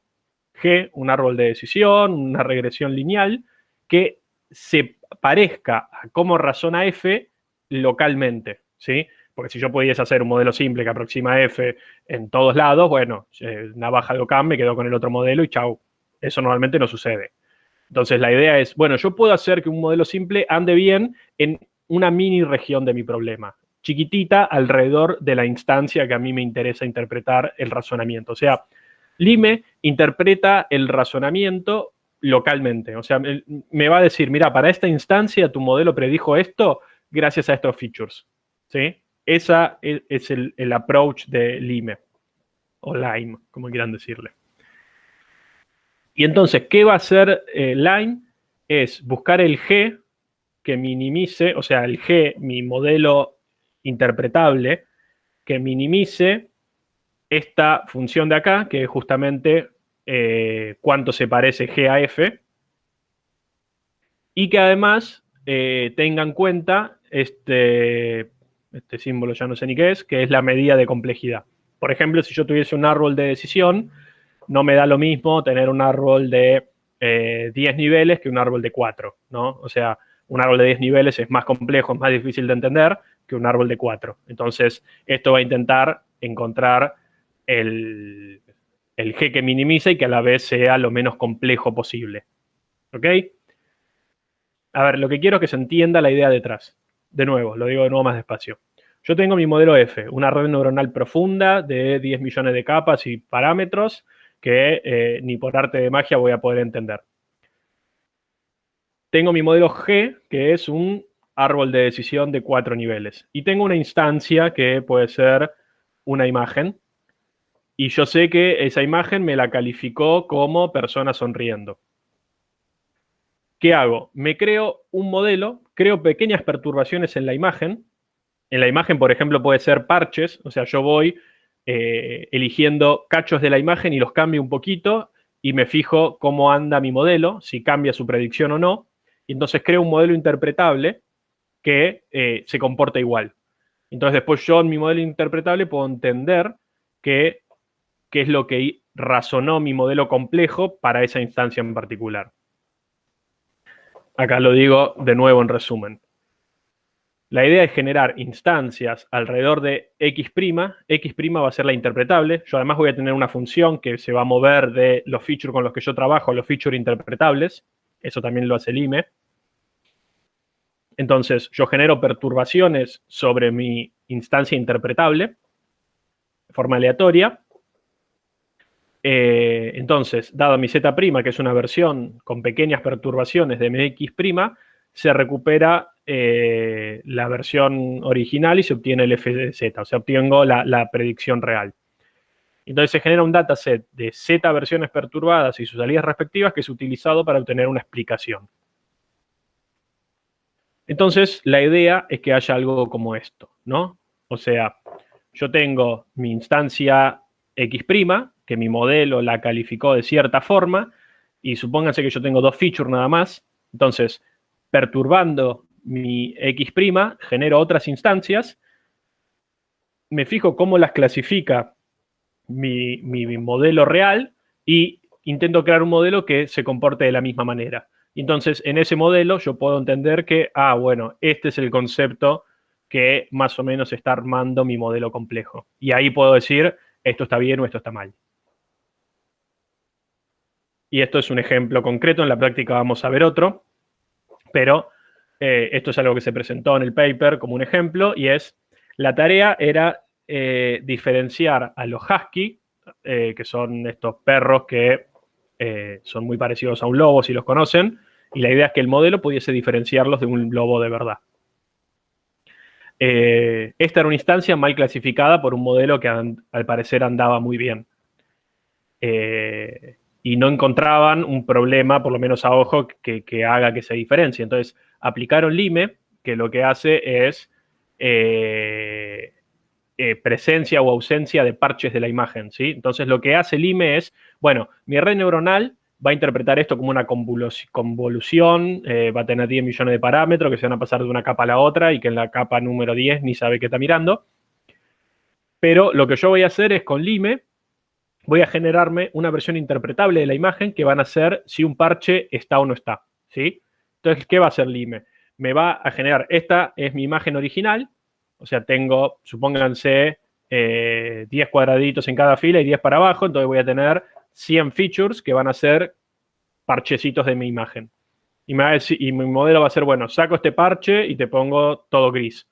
G, un árbol de decisión, una regresión lineal, que se parezca a cómo razona F localmente, ¿sí? Porque si yo pudiese hacer un modelo simple que aproxima a F en todos lados, bueno, navaja de Occam, me quedo con el otro modelo y chau. Eso normalmente no sucede. Entonces la idea es, bueno, yo puedo hacer que un modelo simple ande bien en una mini región de mi problema, chiquitita alrededor de la instancia que a mí me interesa interpretar el razonamiento. O sea, Lime interpreta el razonamiento localmente. O sea, me va a decir, mira, para esta instancia tu modelo predijo esto gracias a estos features, ¿sí? Esa es el approach de Lime, o Lime, como quieran decirle. Y entonces, ¿qué va a hacer Lime? Es buscar el G que minimice, o sea, el G, mi modelo interpretable, que minimice esta función de acá, que es justamente cuánto se parece G a F, y que además tenga en cuenta este símbolo, ya no sé ni qué es, que es la medida de complejidad. Por ejemplo, si yo tuviese un árbol de decisión, no me da lo mismo tener un árbol de 10 niveles que un árbol de 4, ¿no? O sea, un árbol de 10 niveles es más complejo, es más difícil de entender que un árbol de 4. Entonces, esto va a intentar encontrar el G que minimiza y que a la vez sea lo menos complejo posible. ¿Ok? A ver, lo que quiero es que se entienda la idea detrás. De nuevo, lo digo de nuevo más despacio. Yo tengo mi modelo F, una red neuronal profunda de 10 millones de capas y parámetros que ni por arte de magia voy a poder entender. Tengo mi modelo G, que es un árbol de decisión de 4 niveles. Y tengo una instancia que puede ser una imagen. Y yo sé que esa imagen me la calificó como persona sonriendo. ¿Qué hago? Me creo un modelo, creo pequeñas perturbaciones en la imagen. En la imagen, por ejemplo, puede ser parches. O sea, yo voy eligiendo cachos de la imagen y los cambio un poquito y me fijo cómo anda mi modelo, si cambia su predicción o no. Y entonces creo un modelo interpretable que se comporta igual. Entonces después yo en mi modelo interpretable puedo entender qué es lo que razonó mi modelo complejo para esa instancia en particular. Acá lo digo de nuevo en resumen. La idea es generar instancias alrededor de X'. X' va a ser la interpretable. Yo además voy a tener una función que se va a mover de los features con los que yo trabajo a los features interpretables. Eso también lo hace el IME. Entonces, yo genero perturbaciones sobre mi instancia interpretable de forma aleatoria. Entonces, dado mi Z', que es una versión con pequeñas perturbaciones de mi X', se recupera la versión original y se obtiene el f de z, o sea, obtengo la predicción real. Entonces se genera un dataset de Z versiones perturbadas y sus salidas respectivas que es utilizado para obtener una explicación. Entonces, la idea es que haya algo como esto, ¿no? O sea, yo tengo mi instancia X', que mi modelo la calificó de cierta forma, y supónganse que yo tengo dos features nada más. Entonces, perturbando mi X', genero otras instancias, me fijo cómo las clasifica mi modelo real y intento crear un modelo que se comporte de la misma manera. Entonces, en ese modelo yo puedo entender que, bueno, este es el concepto que más o menos está armando mi modelo complejo. Y ahí puedo decir, esto está bien o esto está mal. Y esto es un ejemplo concreto, en la práctica vamos a ver otro, pero esto es algo que se presentó en el paper como un ejemplo, y es, la tarea era diferenciar a los husky, que son estos perros que son muy parecidos a un lobo, si los conocen, y la idea es que el modelo pudiese diferenciarlos de un lobo de verdad. Esta era una instancia mal clasificada por un modelo que al parecer andaba muy bien. Y no encontraban un problema, por lo menos a ojo, que haga que se diferencie. Entonces, aplicaron Lime, que lo que hace es presencia o ausencia de parches de la imagen, ¿sí? Entonces, lo que hace Lime es, bueno, mi red neuronal va a interpretar esto como una convolución, va a tener 10 millones de parámetros que se van a pasar de una capa a la otra y que en la capa número 10 ni sabe qué está mirando. Pero lo que yo voy a hacer es con Lime, voy a generarme una versión interpretable de la imagen que van a ser si un parche está o no está, ¿sí? Entonces, ¿qué va a hacer Lime? Me va a generar, esta es mi imagen original, o sea, tengo, supónganse, 10 cuadraditos en cada fila y 10 para abajo, entonces voy a tener 100 features que van a ser parchecitos de mi imagen. Y mi modelo va a ser, bueno, saco este parche y te pongo todo gris.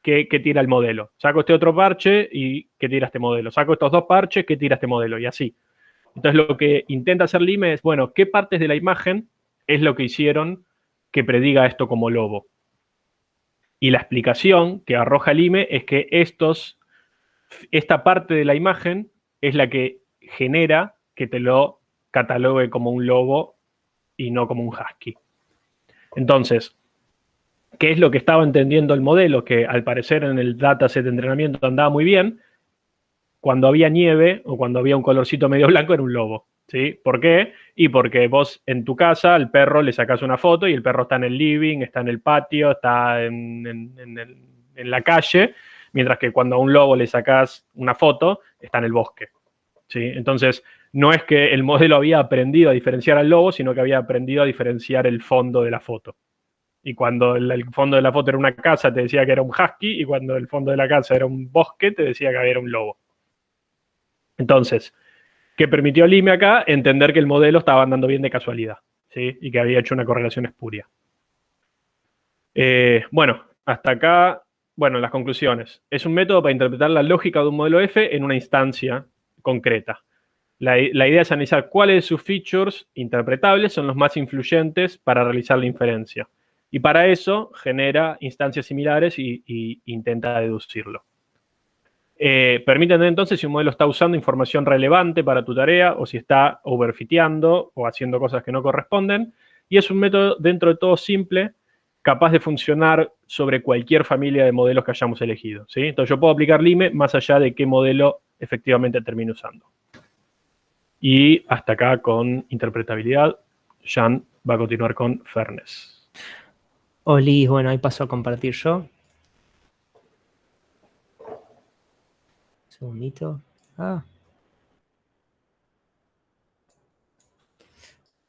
¿Qué tira el modelo? Saco este otro parche y ¿qué tira este modelo? Saco estos dos parches, ¿qué tira este modelo? Y así. Entonces lo que intenta hacer Lime es, bueno, ¿qué partes de la imagen es lo que hicieron que prediga esto como lobo? Y la explicación que arroja Lime es que esta parte de la imagen es la que genera que te lo catalogue como un lobo y no como un husky. Entonces, ¿qué es lo que estaba entendiendo el modelo? Que al parecer en el dataset de entrenamiento andaba muy bien. Cuando había nieve o cuando había un colorcito medio blanco era un lobo, ¿sí? ¿Por qué? Y porque vos en tu casa al perro le sacás una foto y el perro está en el living, está en el patio, está en la calle, mientras que cuando a un lobo le sacás una foto, está en el bosque, ¿sí? Entonces, no es que el modelo había aprendido a diferenciar al lobo, sino que había aprendido a diferenciar el fondo de la foto. Y cuando el fondo de la foto era una casa, te decía que era un husky, y cuando el fondo de la casa era un bosque, te decía que era un lobo. Entonces, ¿qué permitió Lime acá? Entender que el modelo estaba andando bien de casualidad, ¿sí? Y que había hecho una correlación espuria. Bueno, hasta acá, bueno, las conclusiones. Es un método para interpretar la lógica de un modelo F en una instancia concreta. La idea es analizar cuáles de sus features interpretables son los más influyentes para realizar la inferencia. Y para eso genera instancias similares y intenta deducirlo. Permite entender entonces si un modelo está usando información relevante para tu tarea o si está overfiteando o haciendo cosas que no corresponden. Y es un método dentro de todo simple, capaz de funcionar sobre cualquier familia de modelos que hayamos elegido, ¿sí? Entonces yo puedo aplicar Lime más allá de qué modelo efectivamente termine usando. Y hasta acá con interpretabilidad. Jan va a continuar con fairness. Oli, bueno, ahí paso a compartir yo. Un segundito.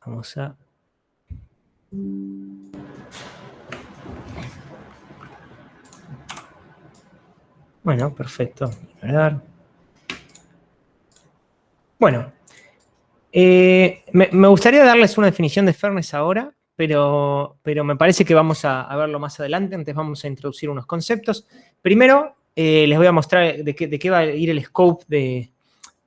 Vamos a... Bueno, perfecto. Ignorar. Bueno, me gustaría darles una definición de fairness ahora, pero me parece que vamos a verlo más adelante. Antes vamos a introducir unos conceptos. Primero, les voy a mostrar de qué va a ir el scope de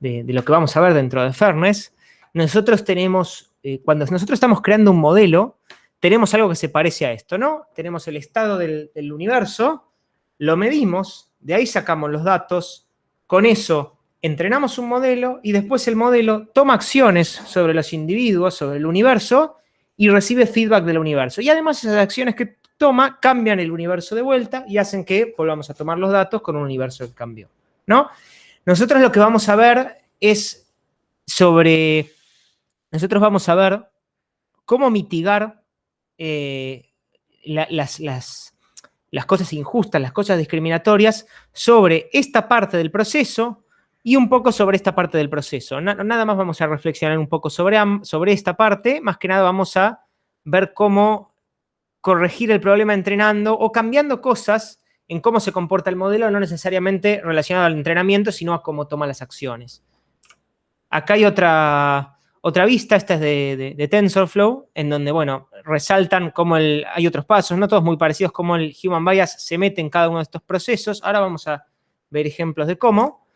lo que vamos a ver dentro de fairness. Nosotros tenemos, cuando nosotros estamos creando un modelo, tenemos algo que se parece a esto, ¿no? Tenemos el estado del universo, lo medimos, de ahí sacamos los datos, con eso entrenamos un modelo y después el modelo toma acciones sobre los individuos, sobre el universo y recibe feedback del universo. Y además esas acciones que toma cambian el universo de vuelta y hacen que volvamos a tomar los datos con un universo que cambió, ¿no? Nosotros lo que vamos a ver es sobre... Nosotros vamos a ver cómo mitigar las cosas injustas, las cosas discriminatorias sobre esta parte del proceso y un poco sobre esta parte del proceso. Nada más vamos a reflexionar un poco sobre esta parte, más que nada vamos a ver cómo corregir el problema entrenando o cambiando cosas en cómo se comporta el modelo, no necesariamente relacionado al entrenamiento, sino a cómo toma las acciones. Acá hay otra vista, esta es de TensorFlow, en donde, bueno, resaltan cómo hay otros pasos, no todos muy parecidos, cómo el Human Bias se mete en cada uno de estos procesos. Ahora vamos a ver ejemplos de cómo.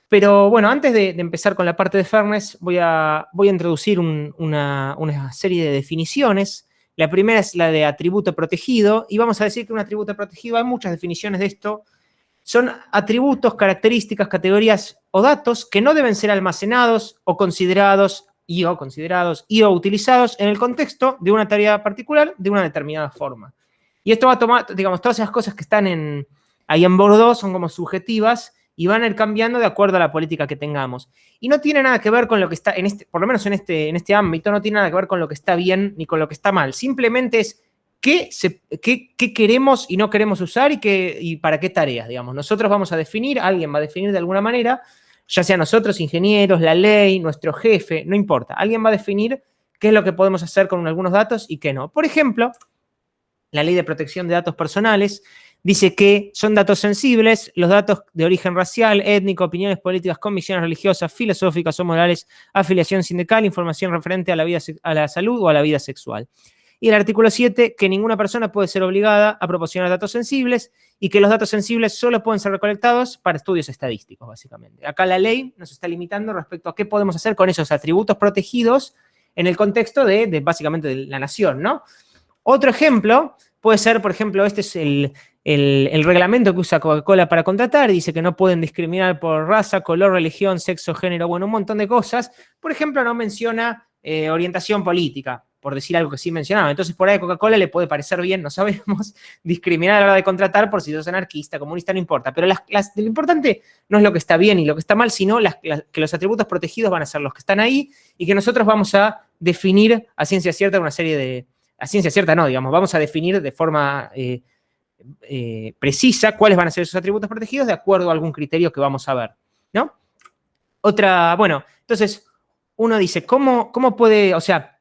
Pero, bueno, antes de empezar con la parte de fairness, voy a introducir una serie de definiciones. La primera es la de atributo protegido, y vamos a decir que un atributo protegido, hay muchas definiciones de esto, son atributos, características, categorías o datos que no deben ser almacenados o considerados y o utilizados en el contexto de una tarea particular de una determinada forma. Y esto va a tomar, digamos, todas esas cosas que están ahí en Bordeaux son como subjetivas y van a ir cambiando de acuerdo a la política que tengamos. Y no tiene nada que ver con lo que está, por lo menos en este ámbito, no tiene nada que ver con lo que está bien ni con lo que está mal. Simplemente es qué queremos y no queremos usar y para qué tareas, digamos. Nosotros vamos a definir, alguien va a definir de alguna manera, ya sea nosotros, ingenieros, la ley, nuestro jefe, no importa. Alguien va a definir qué es lo que podemos hacer con algunos datos y qué no. Por ejemplo, la Ley de Protección de Datos Personales dice que son datos sensibles los datos de origen racial, étnico, opiniones políticas, convicciones religiosas, filosóficas o morales, afiliación sindical, información referente a la salud o a la vida sexual. Y el artículo 7, que ninguna persona puede ser obligada a proporcionar datos sensibles y que los datos sensibles solo pueden ser recolectados para estudios estadísticos, básicamente. Acá la ley nos está limitando respecto a qué podemos hacer con esos atributos protegidos en el contexto de básicamente de la nación, ¿no? Otro ejemplo puede ser, por ejemplo, este es el reglamento que usa Coca-Cola para contratar, y dice que no pueden discriminar por raza, color, religión, sexo, género, bueno, un montón de cosas. Por ejemplo, no menciona orientación política, por decir algo que sí mencionaba. Entonces, por ahí a Coca-Cola le puede parecer bien, no sabemos, discriminar a la hora de contratar por si sos anarquista, comunista, no importa. Pero lo importante no es lo que está bien y lo que está mal, sino que los atributos protegidos van a ser los que están ahí y que nosotros vamos a definir a ciencia cierta una serie de... A ciencia cierta no, digamos, vamos a definir de forma precisa cuáles van a ser esos atributos protegidos de acuerdo a algún criterio que vamos a ver, ¿no? Bueno, entonces uno dice, ¿cómo puede, o sea,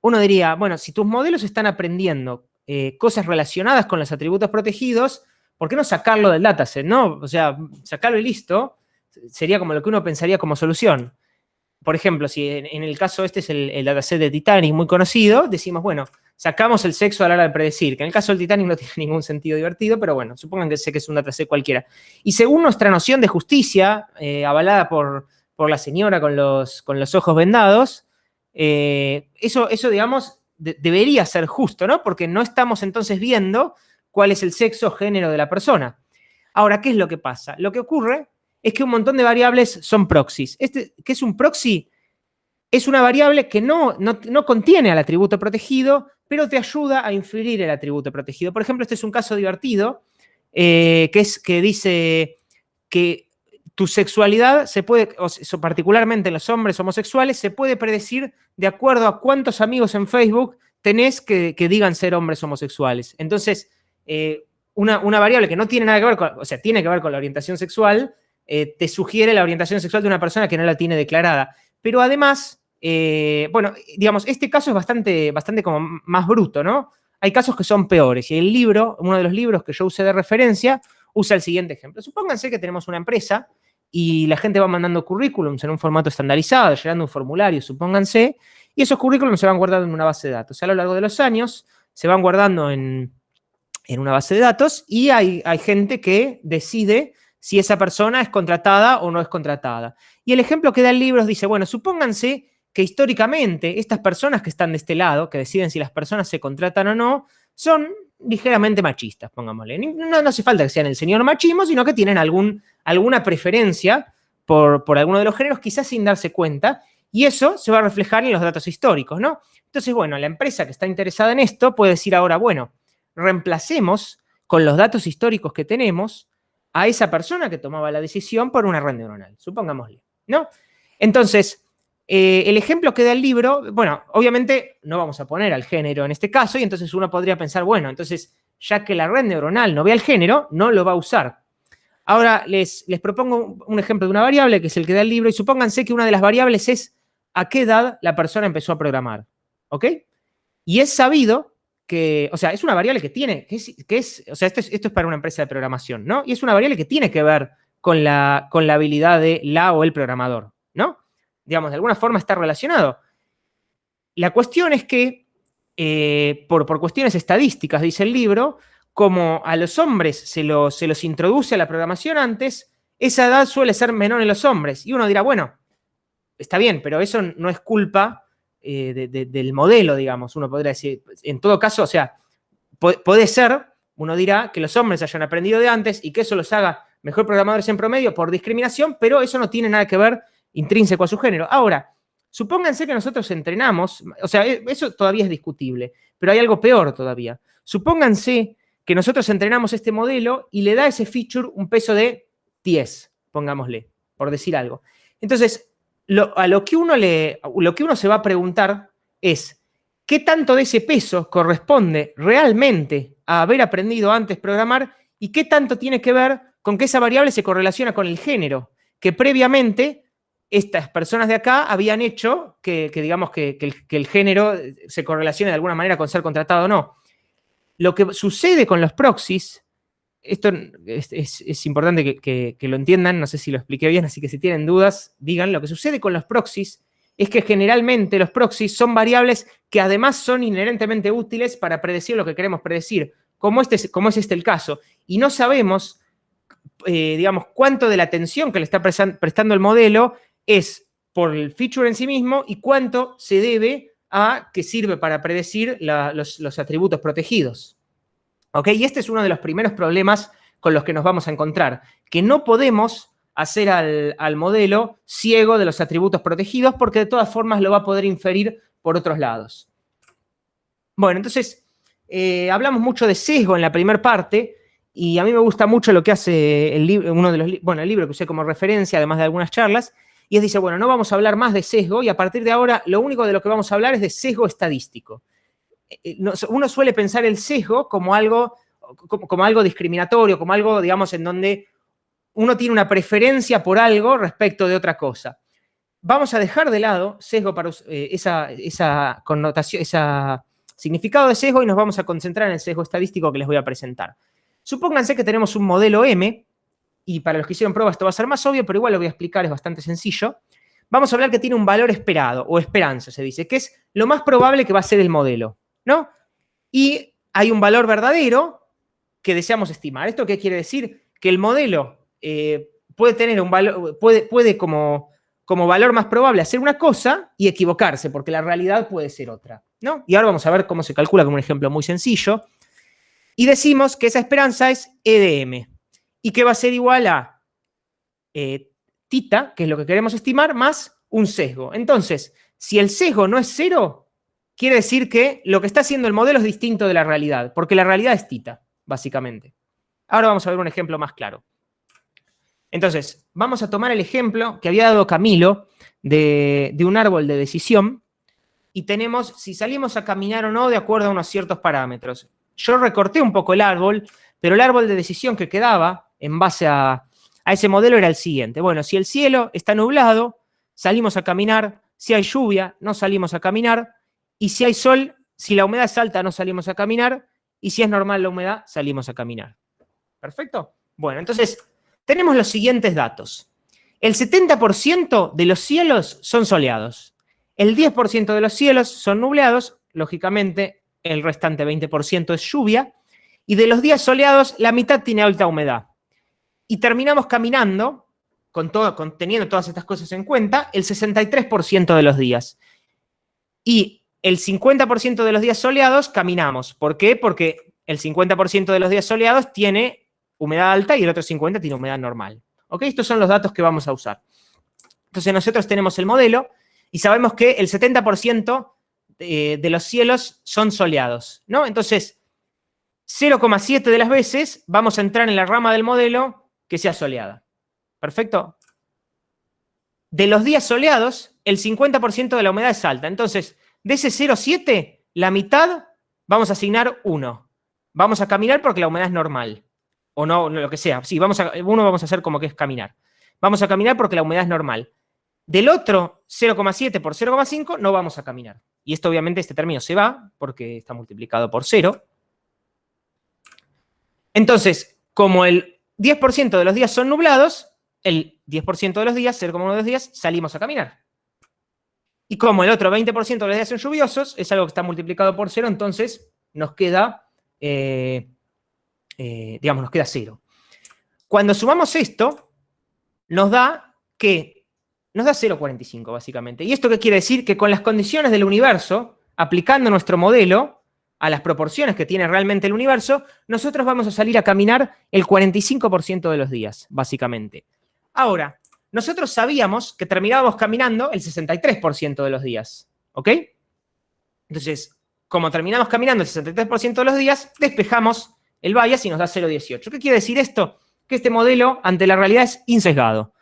uno diría, bueno, si tus modelos están aprendiendo cosas relacionadas con los atributos protegidos, ¿por qué no sacarlo del dataset, no? O sea, sacarlo y listo, sería como lo que uno pensaría como solución. Por ejemplo, si en el caso este es el dataset de Titanic muy conocido, decimos, bueno, sacamos el sexo a la hora de predecir, que en el caso del Titanic no tiene ningún sentido divertido, pero bueno, supongan que sé que es un dataset cualquiera. Y según nuestra noción de justicia, avalada por la señora con los ojos vendados, eso digamos, debería ser justo, ¿no? Porque no estamos entonces viendo cuál es el sexo o género de la persona. Ahora, ¿qué es lo que pasa? Lo que ocurre es que un montón de variables son proxies. ¿Qué es un proxy? Es una variable que no contiene al atributo protegido, pero te ayuda a inferir el atributo protegido. Por ejemplo, este es un caso divertido, que dice que tu sexualidad se puede, particularmente en los hombres homosexuales, se puede predecir de acuerdo a cuántos amigos en Facebook tenés que digan ser hombres homosexuales. Entonces, una variable que no tiene nada que ver con, o sea, tiene que ver con la orientación sexual, te sugiere la orientación sexual de una persona que no la tiene declarada. Pero además, bueno, digamos, este caso es bastante como más bruto, ¿no? Hay casos que son peores. Y el libro, uno de los libros que yo usé de referencia, usa el siguiente ejemplo. Supónganse que tenemos una empresa y la gente va mandando currículums en un formato estandarizado, llenando un formulario, supónganse, y esos currículums se van guardando en una base de datos. A lo largo de los años se van guardando en una base de datos y hay gente que decide si esa persona es contratada o no es contratada. Y el ejemplo que da el libro dice, bueno, supónganse que históricamente estas personas que están de este lado, que deciden si las personas se contratan o no, son ligeramente machistas, pongámosle. No hace falta que sean el señor machismo, sino que tienen alguna preferencia por alguno de los géneros, quizás sin darse cuenta, y eso se va a reflejar en los datos históricos, ¿no? Entonces, bueno, la empresa que está interesada en esto puede decir ahora, bueno, reemplacemos con los datos históricos que tenemos a esa persona que tomaba la decisión por una red neuronal, supongámosle, ¿no? Entonces, el ejemplo que da el libro, bueno, obviamente no vamos a poner al género en este caso, y entonces uno podría pensar, bueno, entonces, ya que la red neuronal no ve al género, no lo va a usar. Ahora les propongo un ejemplo de una variable, que es el que da el libro, y supónganse que una de las variables es a qué edad la persona empezó a programar, ¿ok? Y es sabido que, o sea, es una variable que tiene, o sea, esto es para una empresa de programación, ¿no? Y es una variable que tiene que ver con la habilidad de la o el programador, ¿no? Digamos, de alguna forma está relacionado. La cuestión es que, por cuestiones estadísticas, dice el libro, como a los hombres se los introduce a la programación antes, esa edad suele ser menor en los hombres. Y uno dirá, bueno, está bien, pero eso no es culpa del modelo, digamos. Uno podría decir, en todo caso, o sea, puede ser, uno dirá, que los hombres hayan aprendido de antes y que eso los haga mejor programadores en promedio por discriminación, pero eso no tiene nada que ver intrínseco a su género. Ahora, supónganse que nosotros entrenamos, o sea, eso todavía es discutible, pero hay algo peor todavía. Supónganse que nosotros entrenamos este modelo y le da a ese feature un peso de 10, pongámosle, por decir algo. Entonces, lo que uno se va a preguntar es, ¿qué tanto de ese peso corresponde realmente a haber aprendido antes programar y qué tanto tiene que ver con que esa variable se correlaciona con el género, que previamente estas personas de acá habían hecho que digamos, que el género se correlacione de alguna manera con ser contratado o no? Lo que sucede con los proxies, esto es importante que lo entiendan, no sé si lo expliqué bien, así que si tienen dudas, digan. Lo que sucede con los proxies es que generalmente los proxies son variables que además son inherentemente útiles para predecir lo que queremos predecir, como es este el caso. Y no sabemos, digamos, cuánto de la atención que le está prestando el modelo es por el feature en sí mismo y cuánto se debe a que sirve para predecir los atributos protegidos. ¿Ok? Y este es uno de los primeros problemas con los que nos vamos a encontrar, que no podemos hacer al modelo ciego de los atributos protegidos porque de todas formas lo va a poder inferir por otros lados. Bueno, entonces, hablamos mucho de sesgo en la primera parte y a mí me gusta mucho lo que hace el libro, el libro que usé como referencia, además de algunas charlas, y dice, bueno, no vamos a hablar más de sesgo y a partir de ahora lo único de lo que vamos a hablar es de sesgo estadístico. Uno suele pensar el sesgo como algo discriminatorio, como algo, digamos, en donde uno tiene una preferencia por algo respecto de otra cosa. Vamos a dejar de lado sesgo para esa connotación, ese significado de sesgo y nos vamos a concentrar en el sesgo estadístico que les voy a presentar. Supónganse que tenemos un modelo M, y para los que hicieron prueba esto va a ser más obvio, pero igual lo voy a explicar, es bastante sencillo. Vamos a hablar que tiene un valor esperado, o esperanza se dice, que es lo más probable que va a ser el modelo, ¿no? Y hay un valor verdadero que deseamos estimar. ¿Esto qué quiere decir? Que el modelo puede tener un valor, puede como valor más probable hacer una cosa y equivocarse, porque la realidad puede ser otra, ¿no? Y ahora vamos a ver cómo se calcula con un ejemplo muy sencillo. Y decimos que esa esperanza es E de M, y que va a ser igual a tita, que es lo que queremos estimar, más un sesgo. Entonces, si el sesgo no es 0, quiere decir que lo que está haciendo el modelo es distinto de la realidad, porque la realidad es tita, básicamente. Ahora vamos a ver un ejemplo más claro. Entonces, vamos a tomar el ejemplo que había dado Camilo de un árbol de decisión y tenemos si salimos a caminar o no de acuerdo a unos ciertos parámetros. Yo recorté un poco el árbol, pero el árbol de decisión que quedaba en base a ese modelo era el siguiente. Bueno, si el cielo está nublado, salimos a caminar Si hay lluvia, no salimos a caminar. Y si hay sol, si la humedad es alta, no salimos a caminar. Y si es normal la humedad, salimos a caminar. ¿Perfecto? Bueno, entonces tenemos los siguientes datos. El 70% de los cielos son soleados. El 10% de los cielos son nublados. Lógicamente, el restante 20% es lluvia. Y de los días soleados, la mitad tiene alta humedad. Y terminamos caminando, teniendo todas estas cosas en cuenta, el 63% de los días. Y el 50% de los días soleados caminamos. ¿Por qué? Porque el 50% de los días soleados tiene humedad alta y el otro 50% tiene humedad normal. ¿Ok? Estos son los datos que vamos a usar. Entonces nosotros tenemos el modelo y sabemos que el 70% de los cielos son soleados, ¿no? Entonces, 0,7 de las veces vamos a entrar en la rama del modelo que sea soleada. ¿Perfecto? De los días soleados, el 50% de la humedad es alta. Entonces, de ese 0,7, la mitad vamos a asignar 1. Vamos a caminar porque la humedad es normal. O no, lo que sea. Sí, vamos a hacer como que es caminar. Vamos a caminar porque la humedad es normal. Del otro 0,7 por 0,5 no vamos a caminar. Y esto obviamente este término se va porque está multiplicado por 0. Entonces, como el 10% de los días son nublados, el 10% de los días, 0,1 de los días, salimos a caminar. Y como el otro 20% de los días son lluviosos, es algo que está multiplicado por 0, entonces nos queda, nos queda 0. Cuando sumamos esto, nos da 0,45 básicamente. ¿Y esto qué quiere decir? Que con las condiciones del universo, aplicando nuestro modelo a las proporciones que tiene realmente el universo, nosotros vamos a salir a caminar el 45% de los días, básicamente. Ahora, nosotros sabíamos que terminábamos caminando el 63% de los días, ¿ok? Entonces, como terminamos caminando el 63% de los días, despejamos el bias y nos da 0,18. ¿Qué quiere decir esto? Que este modelo, ante la realidad, es insesgado.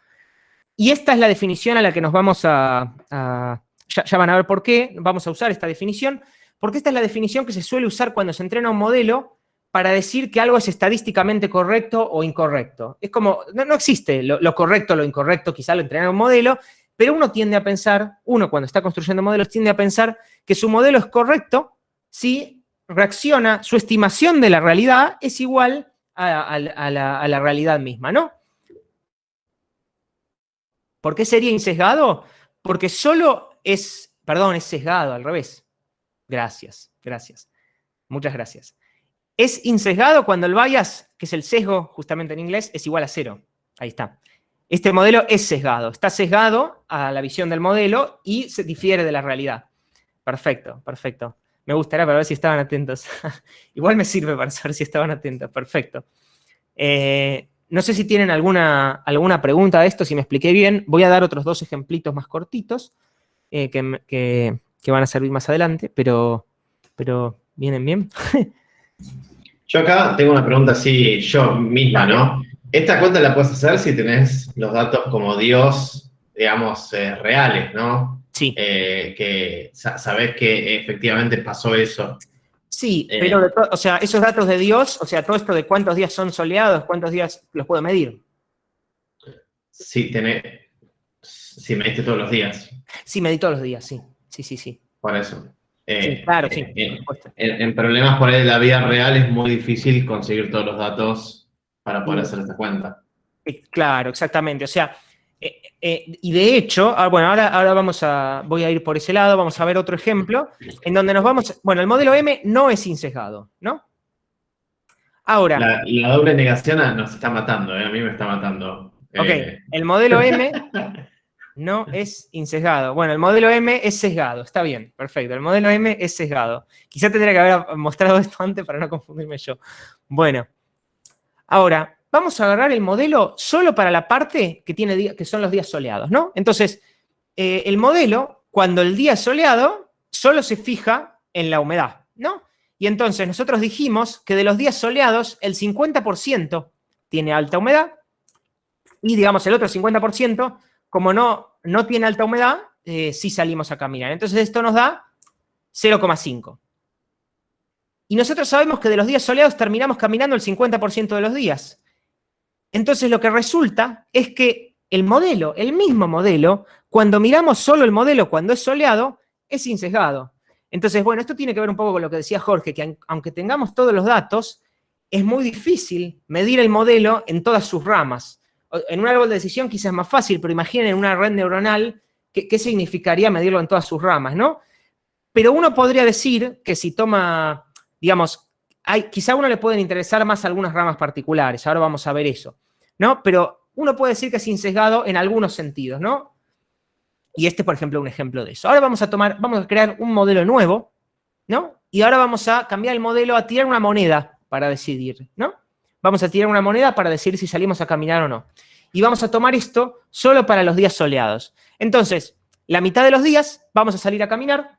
Y esta es la definición a la que nos vamos ya van a ver por qué vamos a usar esta definición, porque esta es la definición que se suele usar cuando se entrena un modelo para decir que algo es estadísticamente correcto o incorrecto. Es como, no existe lo correcto o lo incorrecto, quizá lo entrena un modelo, pero uno tiende a pensar, cuando está construyendo modelos, tiende a pensar que su modelo es correcto si reacciona, su estimación de la realidad es igual a la realidad misma, ¿no? ¿Por qué sería insesgado? Porque solo es sesgado, al revés. Gracias. Muchas gracias. Es insesgado cuando el bias, que es el sesgo justamente en inglés, es igual a 0. Ahí está. Este modelo es sesgado. Está sesgado a la visión del modelo y se difiere de la realidad. Perfecto. Me gustaría para ver si estaban atentos. Igual me sirve para saber si estaban atentos. Perfecto. No sé si tienen alguna pregunta de esto, si me expliqué bien. Voy a dar otros 2 ejemplitos más cortitos que van a servir más adelante, pero ¿vienen bien? Yo acá tengo una pregunta así, yo misma, ¿no? Esta cuenta la puedes hacer si tenés los datos como Dios, digamos, reales, ¿no? Sí. Que sabés que efectivamente pasó eso. Sí, pero esos datos de Dios, todo esto de cuántos días son soleados, cuántos días los puedo medir. Sí, mediste todos los días. Sí, medí todos los días, sí. Sí. Por eso. Sí, claro, sí. En problemas por ahí de la vida real es muy difícil conseguir todos los datos para poder hacer esta cuenta. Claro, exactamente. Y de hecho, ahora voy a ir por ese lado, vamos a ver otro ejemplo, en donde el modelo M no es insesgado, ¿no? Ahora. La doble negación nos está matando, a mí me está matando. Ok, el modelo M no es insesgado. Bueno, el modelo M es sesgado, está bien, perfecto. El modelo M es sesgado. Quizá tendría que haber mostrado esto antes para no confundirme yo. Bueno, ahora, vamos a agarrar el modelo solo para la parte que son los días soleados, ¿no? Entonces, el modelo, cuando el día es soleado, solo se fija en la humedad, ¿no? Y entonces nosotros dijimos que de los días soleados, el 50% tiene alta humedad y, digamos, el otro 50%, como no tiene alta humedad, sí salimos a caminar. Entonces esto nos da 0,5. Y nosotros sabemos que de los días soleados terminamos caminando el 50% de los días. Entonces lo que resulta es que el mismo modelo, Cuando miramos solo el modelo, cuando es soleado, es insesgado. Entonces, bueno, esto tiene que ver un poco con lo que decía Jorge, que aunque tengamos todos los datos, es muy difícil medir el modelo en todas sus ramas. En un árbol de decisión quizás es más fácil, pero imaginen una red neuronal, ¿qué significaría medirlo en todas sus ramas, no? Pero uno podría decir que si toma, digamos, quizá a uno le pueden interesar más algunas ramas particulares, ahora vamos a ver eso, ¿no? Pero uno puede decir que es insesgado en algunos sentidos, ¿no? Y este, por ejemplo, es un ejemplo de eso. Ahora vamos a crear un modelo nuevo, ¿no? Y ahora vamos a cambiar el modelo a tirar una moneda para decidir, ¿no? Vamos a tirar una moneda para decidir si salimos a caminar o no. Y vamos a tomar esto solo para los días soleados. Entonces, la mitad de los días vamos a salir a caminar,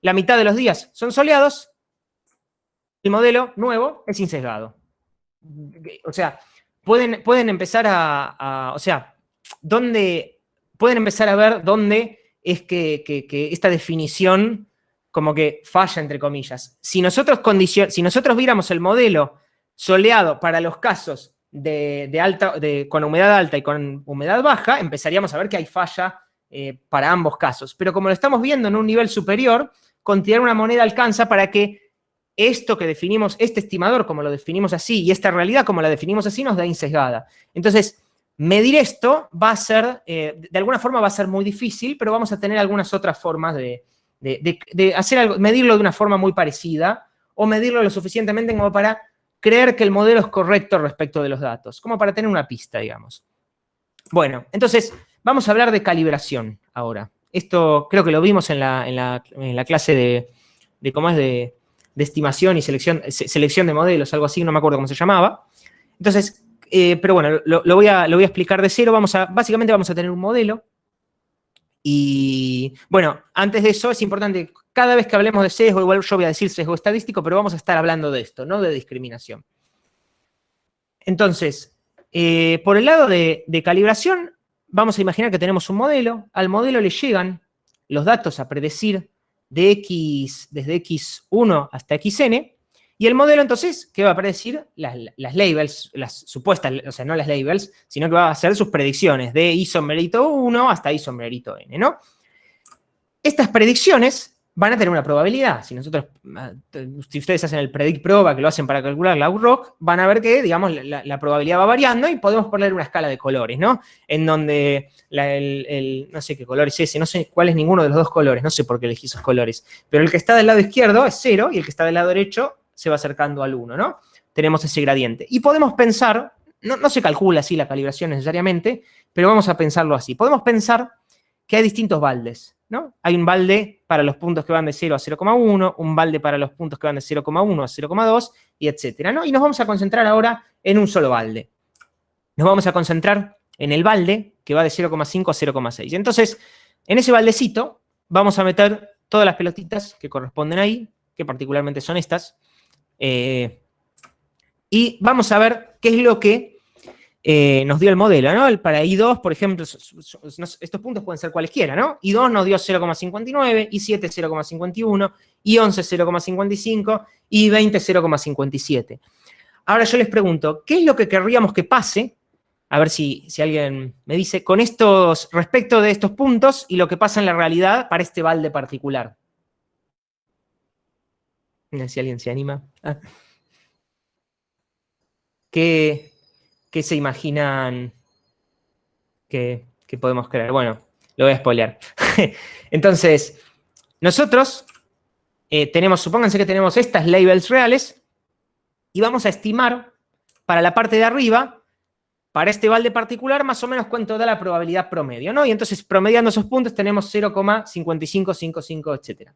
la mitad de los días son soleados, el modelo nuevo es insesgado. O sea, pueden empezar pueden empezar a ver dónde es que esta definición como que falla, entre comillas. Si nosotros viéramos el modelo soleado para los casos con humedad alta y con humedad baja, empezaríamos a ver que hay falla para ambos casos. Pero como lo estamos viendo en un nivel superior, con tirar una moneda alcanza para que esto que definimos, este estimador como lo definimos así y esta realidad como la definimos así nos da insesgada. Entonces, medir esto va a ser, de alguna forma va a ser muy difícil, pero vamos a tener algunas otras formas de hacer algo, medirlo de una forma muy parecida o medirlo lo suficientemente como para creer que el modelo es correcto respecto de los datos, como para tener una pista, digamos. Bueno, entonces, vamos a hablar de calibración ahora. Esto creo que lo vimos en la clase de cómo es de estimación y selección de modelos, algo así, no me acuerdo cómo se llamaba. Entonces, pero bueno, lo voy a explicar de cero. Básicamente vamos a tener un modelo. Y bueno, antes de eso es importante, cada vez que hablemos de sesgo, igual yo voy a decir sesgo estadístico, pero vamos a estar hablando de esto, no de discriminación. Entonces, por el lado de calibración, vamos a imaginar que tenemos un modelo. Al modelo le llegan los datos a predecir desde x1 hasta xn, y el modelo entonces, ¿qué va a predecir? Las labels, las supuestas, o sea, no las labels, sino que va a hacer sus predicciones de i sombrerito 1 hasta i sombrerito n, ¿no? Estas predicciones van a tener una probabilidad. Si ustedes hacen el predict proba, que lo hacen para calcular la UROC, van a ver que, digamos, la probabilidad va variando y podemos poner una escala de colores, ¿no? En donde no sé qué color es ese, no sé cuál es ninguno de los dos colores, no sé por qué elegí esos colores, pero el que está del lado izquierdo es 0 y el que está del lado derecho se va acercando al 1, ¿no? Tenemos ese gradiente. Y podemos pensar, no se calcula así la calibración necesariamente, pero vamos a pensarlo así. Podemos pensar que hay distintos baldes, ¿no? Hay un balde para los puntos que van de 0 a 0,1, un balde para los puntos que van de 0,1 a 0,2, y etcétera, ¿no? Y nos vamos a concentrar ahora en un solo balde. Nos vamos a concentrar en el balde que va de 0,5 a 0,6. Entonces, en ese baldecito vamos a meter todas las pelotitas que corresponden ahí, que particularmente son estas, y vamos a ver qué es lo que nos dio el modelo, ¿no? Para I2, por ejemplo, estos puntos pueden ser cualesquiera, ¿no? I2 nos dio 0,59, I7 0,51, I11 0,55, I20 0,57. Ahora yo les pregunto, ¿qué es lo que querríamos que pase? A ver si alguien me dice, con respecto de estos puntos y lo que pasa en la realidad para este balde particular. Si alguien se anima. ¿Qué se imaginan que podemos creer? Bueno, lo voy a spoilear. Entonces, nosotros supónganse que tenemos estas labels reales y vamos a estimar para la parte de arriba, para este balde particular, más o menos cuánto da la probabilidad promedio, ¿no? Y entonces, promediando esos puntos, tenemos 0,5555, etc.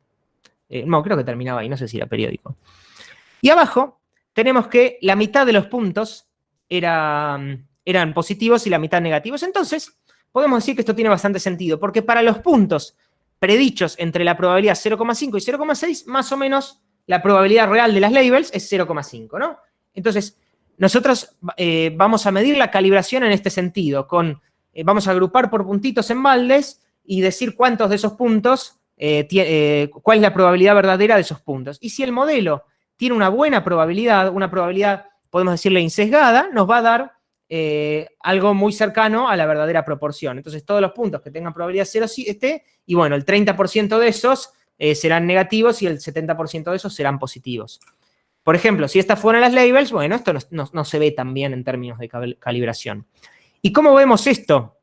No, creo que terminaba ahí, no sé si era periódico. Y abajo tenemos que la mitad de los puntos eran positivos y la mitad negativos. Entonces, podemos decir que esto tiene bastante sentido, porque para los puntos predichos entre la probabilidad 0,5 y 0,6, más o menos la probabilidad real de las labels es 0,5, ¿no? Entonces, nosotros vamos a medir la calibración en este sentido, vamos a agrupar por puntitos en baldes y decir cuántos de esos puntos, cuál es la probabilidad verdadera de esos puntos. Y si el modelo tiene una buena probabilidad, una probabilidad, podemos decirle insesgada, nos va a dar algo muy cercano a la verdadera proporción. Entonces, todos los puntos que tengan probabilidad 0 y bueno, el 30% de esos serán negativos y el 70% de esos serán positivos. Por ejemplo, si estas fueran las labels, bueno, esto no se ve tan bien en términos de calibración. ¿Y cómo vemos esto?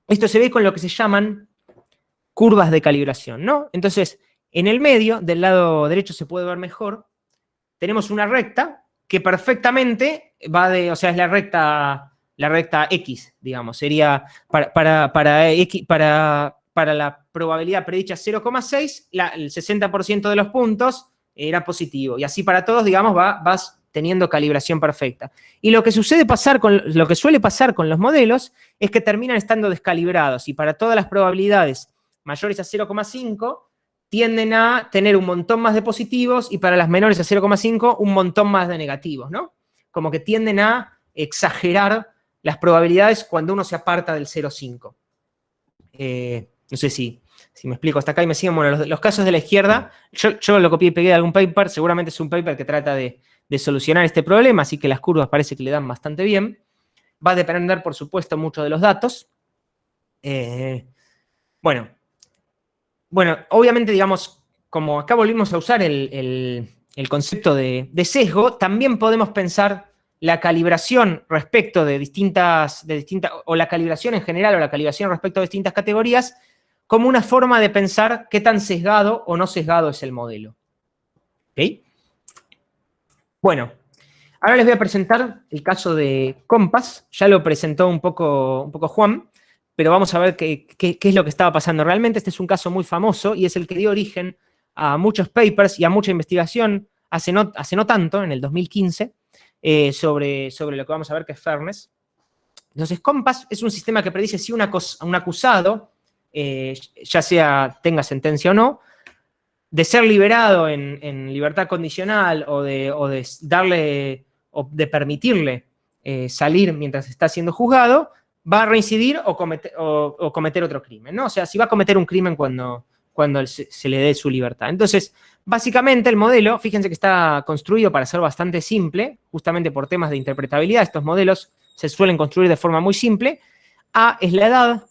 Esto se ve con lo que se llaman curvas de calibración, ¿no? Entonces, en el medio, del lado derecho se puede ver mejor, tenemos una recta que perfectamente va de, o sea, es la recta X, digamos, sería para la probabilidad predicha 0,6, el 60% de los puntos era positivo. Y así para todos, digamos, vas teniendo calibración perfecta. Y lo que suele pasar con los modelos es que terminan estando descalibrados y para todas las probabilidades mayores a 0,5 tienden a tener un montón más de positivos y para las menores a 0,5 un montón más de negativos, ¿no? Como que tienden a exagerar las probabilidades cuando uno se aparta del 0,5. No sé si me explico hasta acá y me siguen. Bueno, los casos de la izquierda, yo lo copié y pegué de algún paper, seguramente es un paper que trata de solucionar este problema, así que las curvas parece que le dan bastante bien. Va a depender, por supuesto, mucho de los datos. Bueno, obviamente, digamos, como acá volvimos a usar el concepto de sesgo, también podemos pensar la calibración respecto de distintas, o la calibración en general, o la calibración respecto de distintas categorías, como una forma de pensar qué tan sesgado o no sesgado es el modelo. ¿Ok? Bueno, ahora les voy a presentar el caso de Compass. Ya lo presentó un poco Juan, pero vamos a ver qué es lo que estaba pasando realmente. Este es un caso muy famoso y es el que dio origen a muchos papers y a mucha investigación hace no tanto, en el 2015, sobre lo que vamos a ver que es fairness. Entonces, Compass es un sistema que predice si un acusado, ya tenga sentencia o no, de ser liberado en libertad condicional o de permitirle salir mientras está siendo juzgado, va a reincidir o cometer otro crimen, ¿no? O sea, si va a cometer un crimen cuando se le dé su libertad. Entonces, básicamente el modelo, fíjense que está construido para ser bastante simple, justamente por temas de interpretabilidad. Estos modelos se suelen construir de forma muy simple. A es la edad,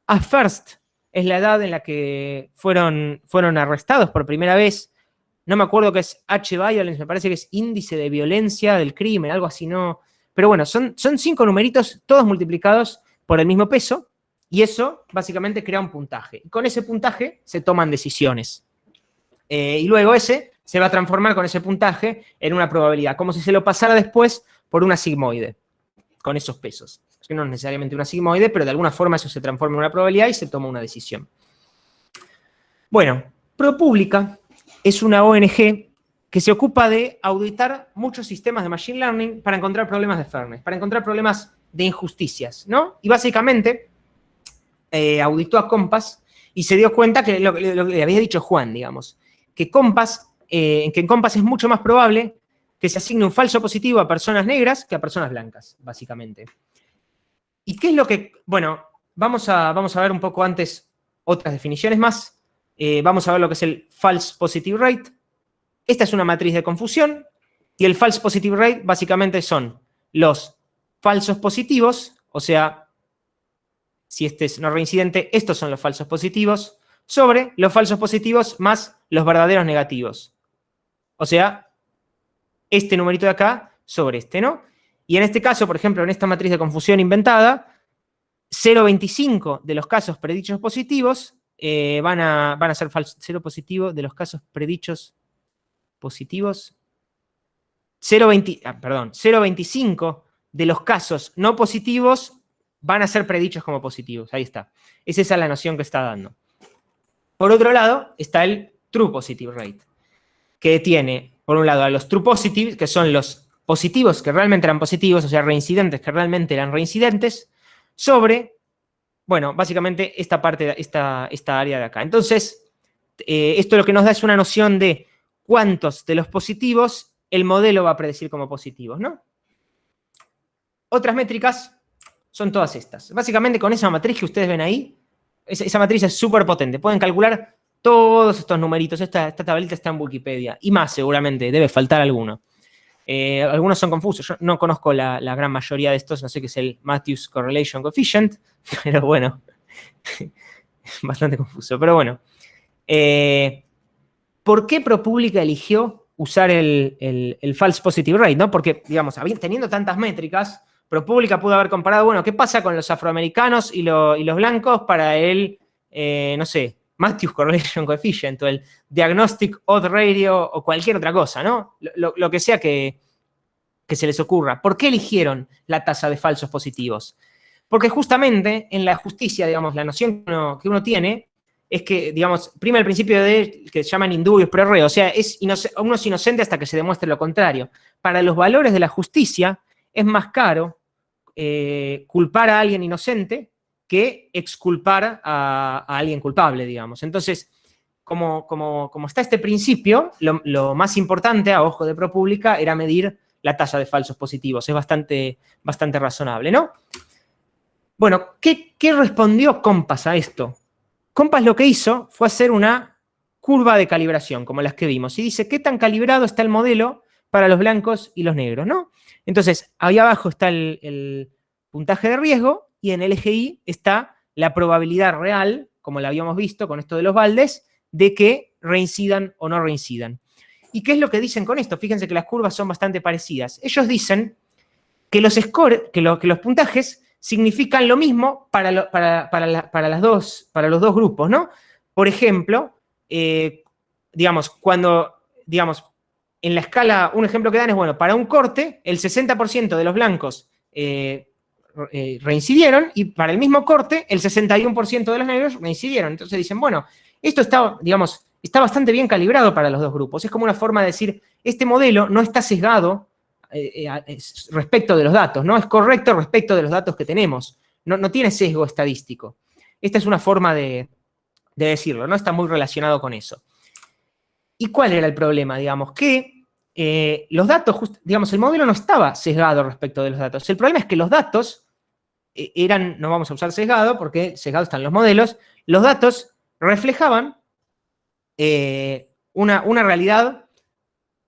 A first es la edad en la que fueron arrestados por primera vez. No me acuerdo qué es H-violence, me parece que es índice de violencia del crimen, algo así, no. Pero bueno, son 5 numeritos, todos multiplicados por el mismo peso, y eso básicamente crea un puntaje. Con ese puntaje se toman decisiones. Y luego ese se va a transformar con ese puntaje en una probabilidad, como si se lo pasara después por una sigmoide, con esos pesos. Que no es necesariamente una sigmoide, pero de alguna forma eso se transforma en una probabilidad y se toma una decisión. Bueno, ProPublica es una ONG que se ocupa de auditar muchos sistemas de Machine Learning para encontrar problemas de fairness, para encontrar problemas de injusticias, ¿no? Y básicamente auditó a Compass y se dio cuenta que lo que le había dicho Juan, digamos, que en Compass es mucho más probable que se asigne un falso positivo a personas negras que a personas blancas, básicamente. ¿Y qué es lo que...? Bueno, vamos a ver un poco antes otras definiciones más. Vamos a ver lo que es el false positive rate. Esta es una matriz de confusión y el false positive rate básicamente son los falsos positivos, o sea, si este es no reincidente, estos son los falsos positivos, sobre los falsos positivos más los verdaderos negativos. O sea, este numerito de acá sobre este, ¿no? Y en este caso, por ejemplo, en esta matriz de confusión inventada, 0,25 de los casos predichos positivos van a ser falsos. 0 positivo de los casos predichos positivos. 0,25 de los casos no positivos van a ser predichos como positivos. Ahí está. Esa es la noción que está dando. Por otro lado, está el true positive rate, que tiene, por un lado, a los true positives, que son los positivos que realmente eran positivos, o sea, reincidentes que realmente eran reincidentes, sobre, bueno, básicamente esta parte, esta área de acá. Entonces, esto lo que nos da es una noción de cuántos de los positivos el modelo va a predecir como positivos, ¿no? Otras métricas son todas estas. Básicamente con esa matriz que ustedes ven ahí, esa matriz es súper potente. Pueden calcular todos estos numeritos. Esta tablita está en Wikipedia. Y más seguramente, debe faltar alguno. Algunos son confusos. Yo no conozco la gran mayoría de estos. No sé qué es el Matthews Correlation Coefficient, pero bueno, es bastante confuso. Pero bueno, ¿por qué ProPublica eligió usar el false positive rate, ¿no? Porque, digamos, teniendo tantas métricas, ProPublica pudo haber comparado, bueno, ¿qué pasa con los afroamericanos y los blancos para el, no sé, Matthews Correlation Coefficient o el Diagnostic Odd Radio o cualquier otra cosa, ¿no? Lo que sea que se les ocurra. ¿Por qué eligieron la tasa de falsos positivos? Porque justamente en la justicia, digamos, la noción que uno tiene es que, digamos, prima el principio que se llaman indubius pro reo, o sea, uno es inocente hasta que se demuestre lo contrario. Para los valores de la justicia es más caro culpar a alguien inocente que exculpar a alguien culpable, digamos. Entonces, como está este principio, lo más importante a ojo de ProPublica era medir la tasa de falsos positivos. Es bastante razonable, ¿no? Bueno, ¿qué respondió Compass a esto? Compass lo que hizo fue hacer una curva de calibración, como las que vimos, y dice qué tan calibrado está el modelo para los blancos y los negros, ¿no? Entonces, ahí abajo está el puntaje de riesgo y en el eje Y está la probabilidad real, como la habíamos visto con esto de los baldes, de que reincidan o no reincidan. ¿Y qué es lo que dicen con esto? Fíjense que las curvas son bastante parecidas. Ellos dicen que los puntajes significan lo mismo para los dos grupos, ¿no? Por ejemplo, digamos, en la escala, un ejemplo que dan es, bueno, para un corte, el 60% de los blancos reincidieron y para el mismo corte, el 61% de los negros reincidieron. Entonces dicen, bueno, esto está, digamos, está bastante bien calibrado para los dos grupos. Es como una forma de decir, este modelo no está sesgado respecto de los datos, ¿no? Es correcto respecto de los datos que tenemos. No tiene sesgo estadístico. Esta es una forma de decirlo, ¿no? Está muy relacionado con eso. ¿Y cuál era el problema? Digamos, que los datos, digamos, el modelo no estaba sesgado respecto de los datos. El problema es que los datos no vamos a usar sesgado, porque sesgado están los modelos, los datos reflejaban una realidad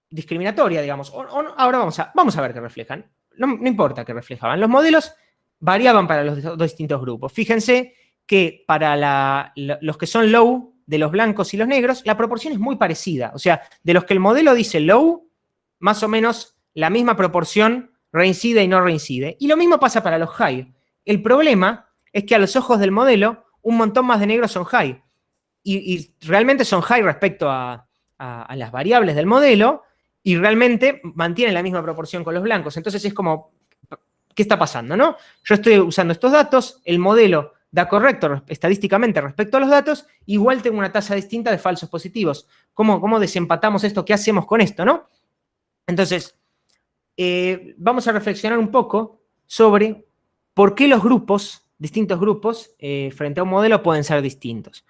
discriminatoria, digamos. Ahora vamos a ver qué reflejan. No importa qué reflejaban. Los modelos variaban para los dos distintos grupos. Fíjense que para los que son low, de los blancos y los negros, la proporción es muy parecida. O sea, de los que el modelo dice low, más o menos la misma proporción reincide y no reincide. Y lo mismo pasa para los high. El problema es que a los ojos del modelo, un montón más de negros son high. Y realmente son high respecto a las variables del modelo, y realmente mantienen la misma proporción con los blancos. Entonces es como, ¿qué está pasando, no? Yo estoy usando estos datos, el modelo da correcto estadísticamente respecto a los datos, igual tengo una tasa distinta de falsos positivos. ¿Cómo desempatamos esto? ¿Qué hacemos con esto, no? Entonces, vamos a reflexionar un poco sobre por qué los grupos, distintos grupos, frente a un modelo pueden ser distintos.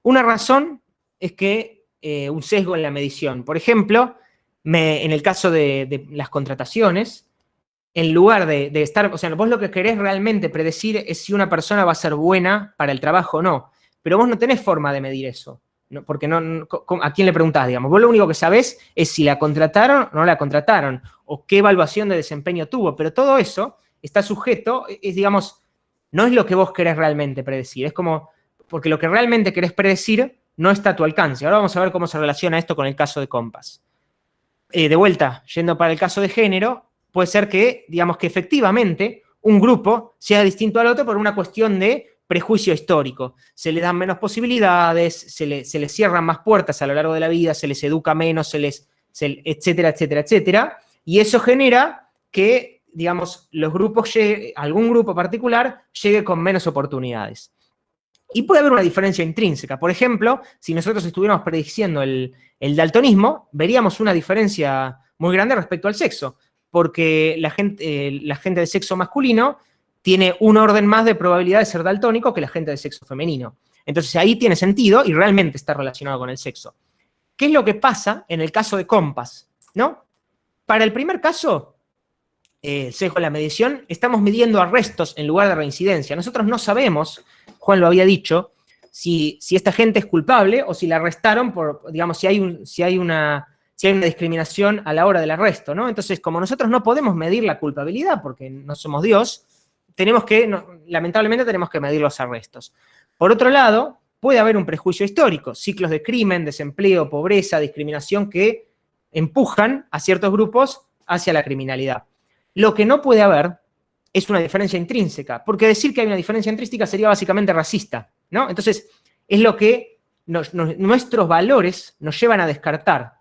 Una razón es que un sesgo en la medición. Por ejemplo, en el caso de las contrataciones, en lugar de estar, o sea, vos lo que querés realmente predecir es si una persona va a ser buena para el trabajo o no, pero vos no tenés forma de medir eso, ¿no? Porque ¿a quién le preguntás, digamos? Vos lo único que sabés es si la contrataron o no la contrataron, o qué evaluación de desempeño tuvo, pero todo eso está sujeto, digamos, no es lo que vos querés realmente predecir, es como, porque lo que realmente querés predecir no está a tu alcance. Ahora vamos a ver cómo se relaciona esto con el caso de Compass. De vuelta, yendo para el caso de género, puede ser que, digamos, que efectivamente un grupo sea distinto al otro por una cuestión de prejuicio histórico. Se les dan menos posibilidades, se les cierran más puertas a lo largo de la vida, se les educa menos, etcétera, etcétera, etcétera. Y eso genera que, digamos, algún grupo particular llegue con menos oportunidades. Y puede haber una diferencia intrínseca. Por ejemplo, si nosotros estuviéramos prediciendo el daltonismo, veríamos una diferencia muy grande respecto al sexo, porque la gente de sexo masculino tiene un orden más de probabilidad de ser daltónico que la gente de sexo femenino. Entonces ahí tiene sentido y realmente está relacionado con el sexo. ¿Qué es lo que pasa en el caso de Compass, ¿no? Para el primer caso, sesgo en la medición, estamos midiendo arrestos en lugar de reincidencia. Nosotros no sabemos, Juan lo había dicho, si esta gente es culpable o si la arrestaron por, digamos, si hay una si hay una discriminación a la hora del arresto, ¿no? Entonces, como nosotros no podemos medir la culpabilidad porque no somos Dios, lamentablemente tenemos que medir los arrestos. Por otro lado, puede haber un prejuicio histórico, ciclos de crimen, desempleo, pobreza, discriminación que empujan a ciertos grupos hacia la criminalidad. Lo que no puede haber es una diferencia intrínseca, porque decir que hay una diferencia intrínseca sería básicamente racista, ¿no? Entonces, es lo que nuestros valores nos llevan a descartar.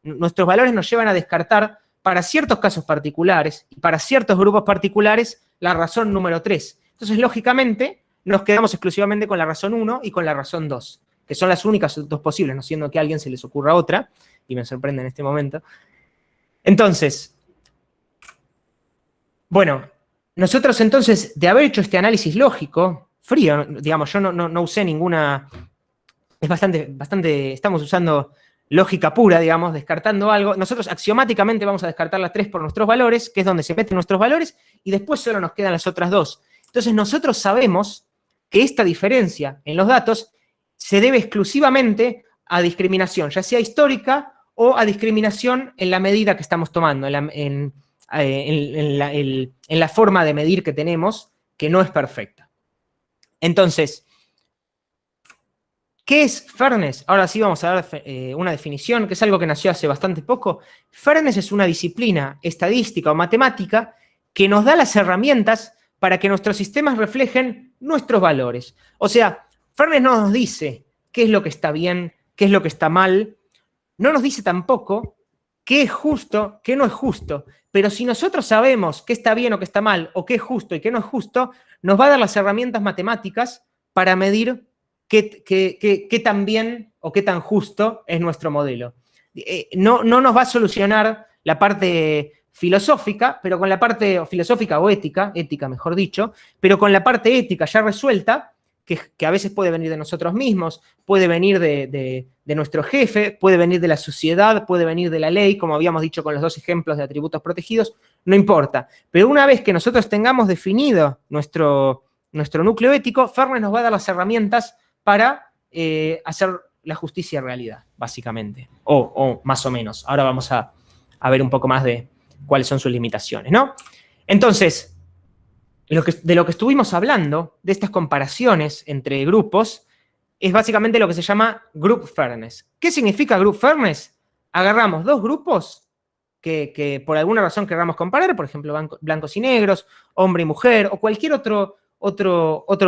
Nuestros valores nos llevan a descartar para ciertos casos particulares y para ciertos grupos particulares la razón número 3. Entonces, lógicamente, nos quedamos exclusivamente con la razón 1 y con la razón 2, que son las únicas dos posibles, no siendo que a alguien se les ocurra otra, y me sorprende en este momento. Entonces, bueno, nosotros entonces, de haber hecho este análisis lógico, frío, digamos, yo no usé ninguna, es bastante, estamos usando lógica pura, digamos, descartando algo. Nosotros axiomáticamente vamos a descartar las 3 por nuestros valores, que es donde se meten nuestros valores, y después solo nos quedan las otras 2. Entonces nosotros sabemos que esta diferencia en los datos se debe exclusivamente a discriminación, ya sea histórica o a discriminación en la medida que estamos tomando, en la forma de medir que tenemos, que no es perfecta. Entonces, ¿qué es fairness? Ahora sí vamos a dar una definición, que es algo que nació hace bastante poco. Fairness es una disciplina estadística o matemática que nos da las herramientas para que nuestros sistemas reflejen nuestros valores. O sea, fairness no nos dice qué es lo que está bien, qué es lo que está mal. No nos dice tampoco qué es justo, qué no es justo. Pero si nosotros sabemos qué está bien o qué está mal, o qué es justo y qué no es justo, nos va a dar las herramientas matemáticas para medir qué tan bien o qué tan justo es nuestro modelo. No nos va a solucionar la parte filosófica, pero con la parte filosófica o ética mejor dicho, pero con la parte ética ya resuelta, que a veces puede venir de nosotros mismos, puede venir de nuestro jefe, puede venir de la sociedad, puede venir de la ley, como habíamos dicho con los 2 ejemplos de atributos protegidos, no importa. Pero una vez que nosotros tengamos definido nuestro núcleo ético, fairness nos va a dar las herramientas para hacer la justicia realidad, básicamente, o más o menos. Ahora vamos a ver un poco más de cuáles son sus limitaciones, ¿no? Entonces, de lo que estuvimos hablando, de estas comparaciones entre grupos, es básicamente lo que se llama group fairness. ¿Qué significa group fairness? Agarramos 2 grupos que por alguna razón queramos comparar, por ejemplo, blancos y negros, hombre y mujer, o cualquier otro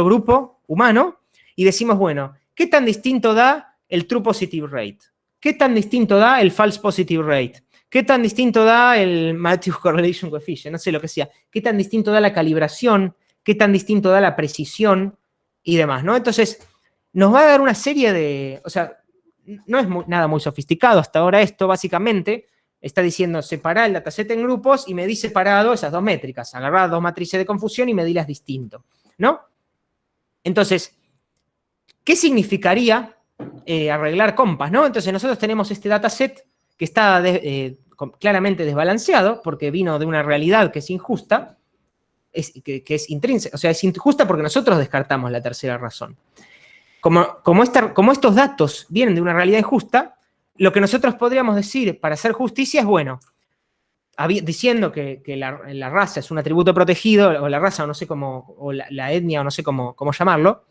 grupo humano, y decimos, bueno, ¿qué tan distinto da el true positive rate? ¿Qué tan distinto da el false positive rate? ¿Qué tan distinto da el Matthews Correlation Coefficient? No sé lo que sea. ¿Qué tan distinto da la calibración? ¿Qué tan distinto da la precisión? Y demás, ¿no? Entonces, nos va a dar una serie de... O sea, no es nada muy sofisticado hasta ahora esto, básicamente. Está diciendo, separar el dataset en grupos y medí separado esas 2 métricas. Agarrar 2 matrices de confusión y medirlas distinto, ¿no? Entonces, ¿qué significaría arreglar compas, ¿no? Entonces, nosotros tenemos este dataset que está claramente desbalanceado porque vino de una realidad que es injusta, que es intrínseca, o sea, es injusta porque nosotros descartamos la tercera razón. Como estos datos vienen de una realidad injusta, lo que nosotros podríamos decir para hacer justicia es, bueno, diciendo que la raza es un atributo protegido, o la raza, o no sé cómo, o la etnia, o no sé cómo llamarlo,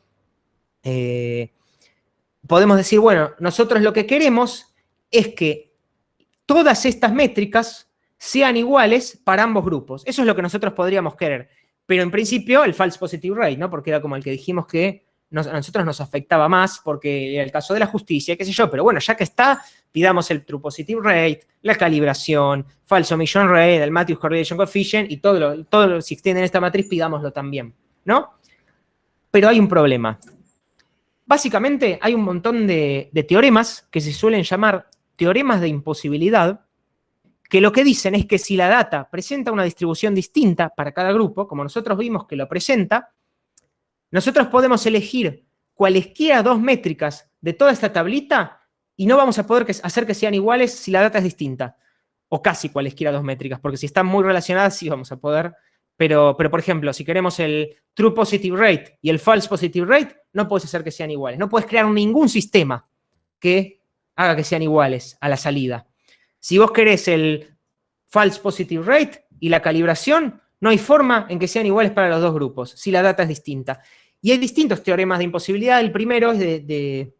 podemos decir, bueno, nosotros lo que queremos es que todas estas métricas sean iguales para ambos grupos. Eso es lo que nosotros podríamos querer. Pero en principio el false positive rate, ¿no? Porque era como el que dijimos que a nosotros nos afectaba más porque era el caso de la justicia, qué sé yo. Pero bueno, ya que está, pidamos el true positive rate, la calibración, false omission rate, el Matthews Correlation Coefficient y todo si extienden esta matriz, pidámoslo también, ¿no? Pero hay un problema. Básicamente hay un montón de teoremas que se suelen llamar teoremas de imposibilidad, que lo que dicen es que si la data presenta una distribución distinta para cada grupo, como nosotros vimos que lo presenta, nosotros podemos elegir cualesquiera 2 métricas de toda esta tablita y no vamos a poder hacer que sean iguales si la data es distinta. O casi cualesquiera 2 métricas, porque si están muy relacionadas sí vamos a poder. Pero por ejemplo, si queremos el true positive rate y el false positive rate, no puedes hacer que sean iguales. No puedes crear ningún sistema que haga que sean iguales a la salida. Si vos querés el false positive rate y la calibración, no hay forma en que sean iguales para los dos grupos, si la data es distinta. Y hay distintos teoremas de imposibilidad. El primero es de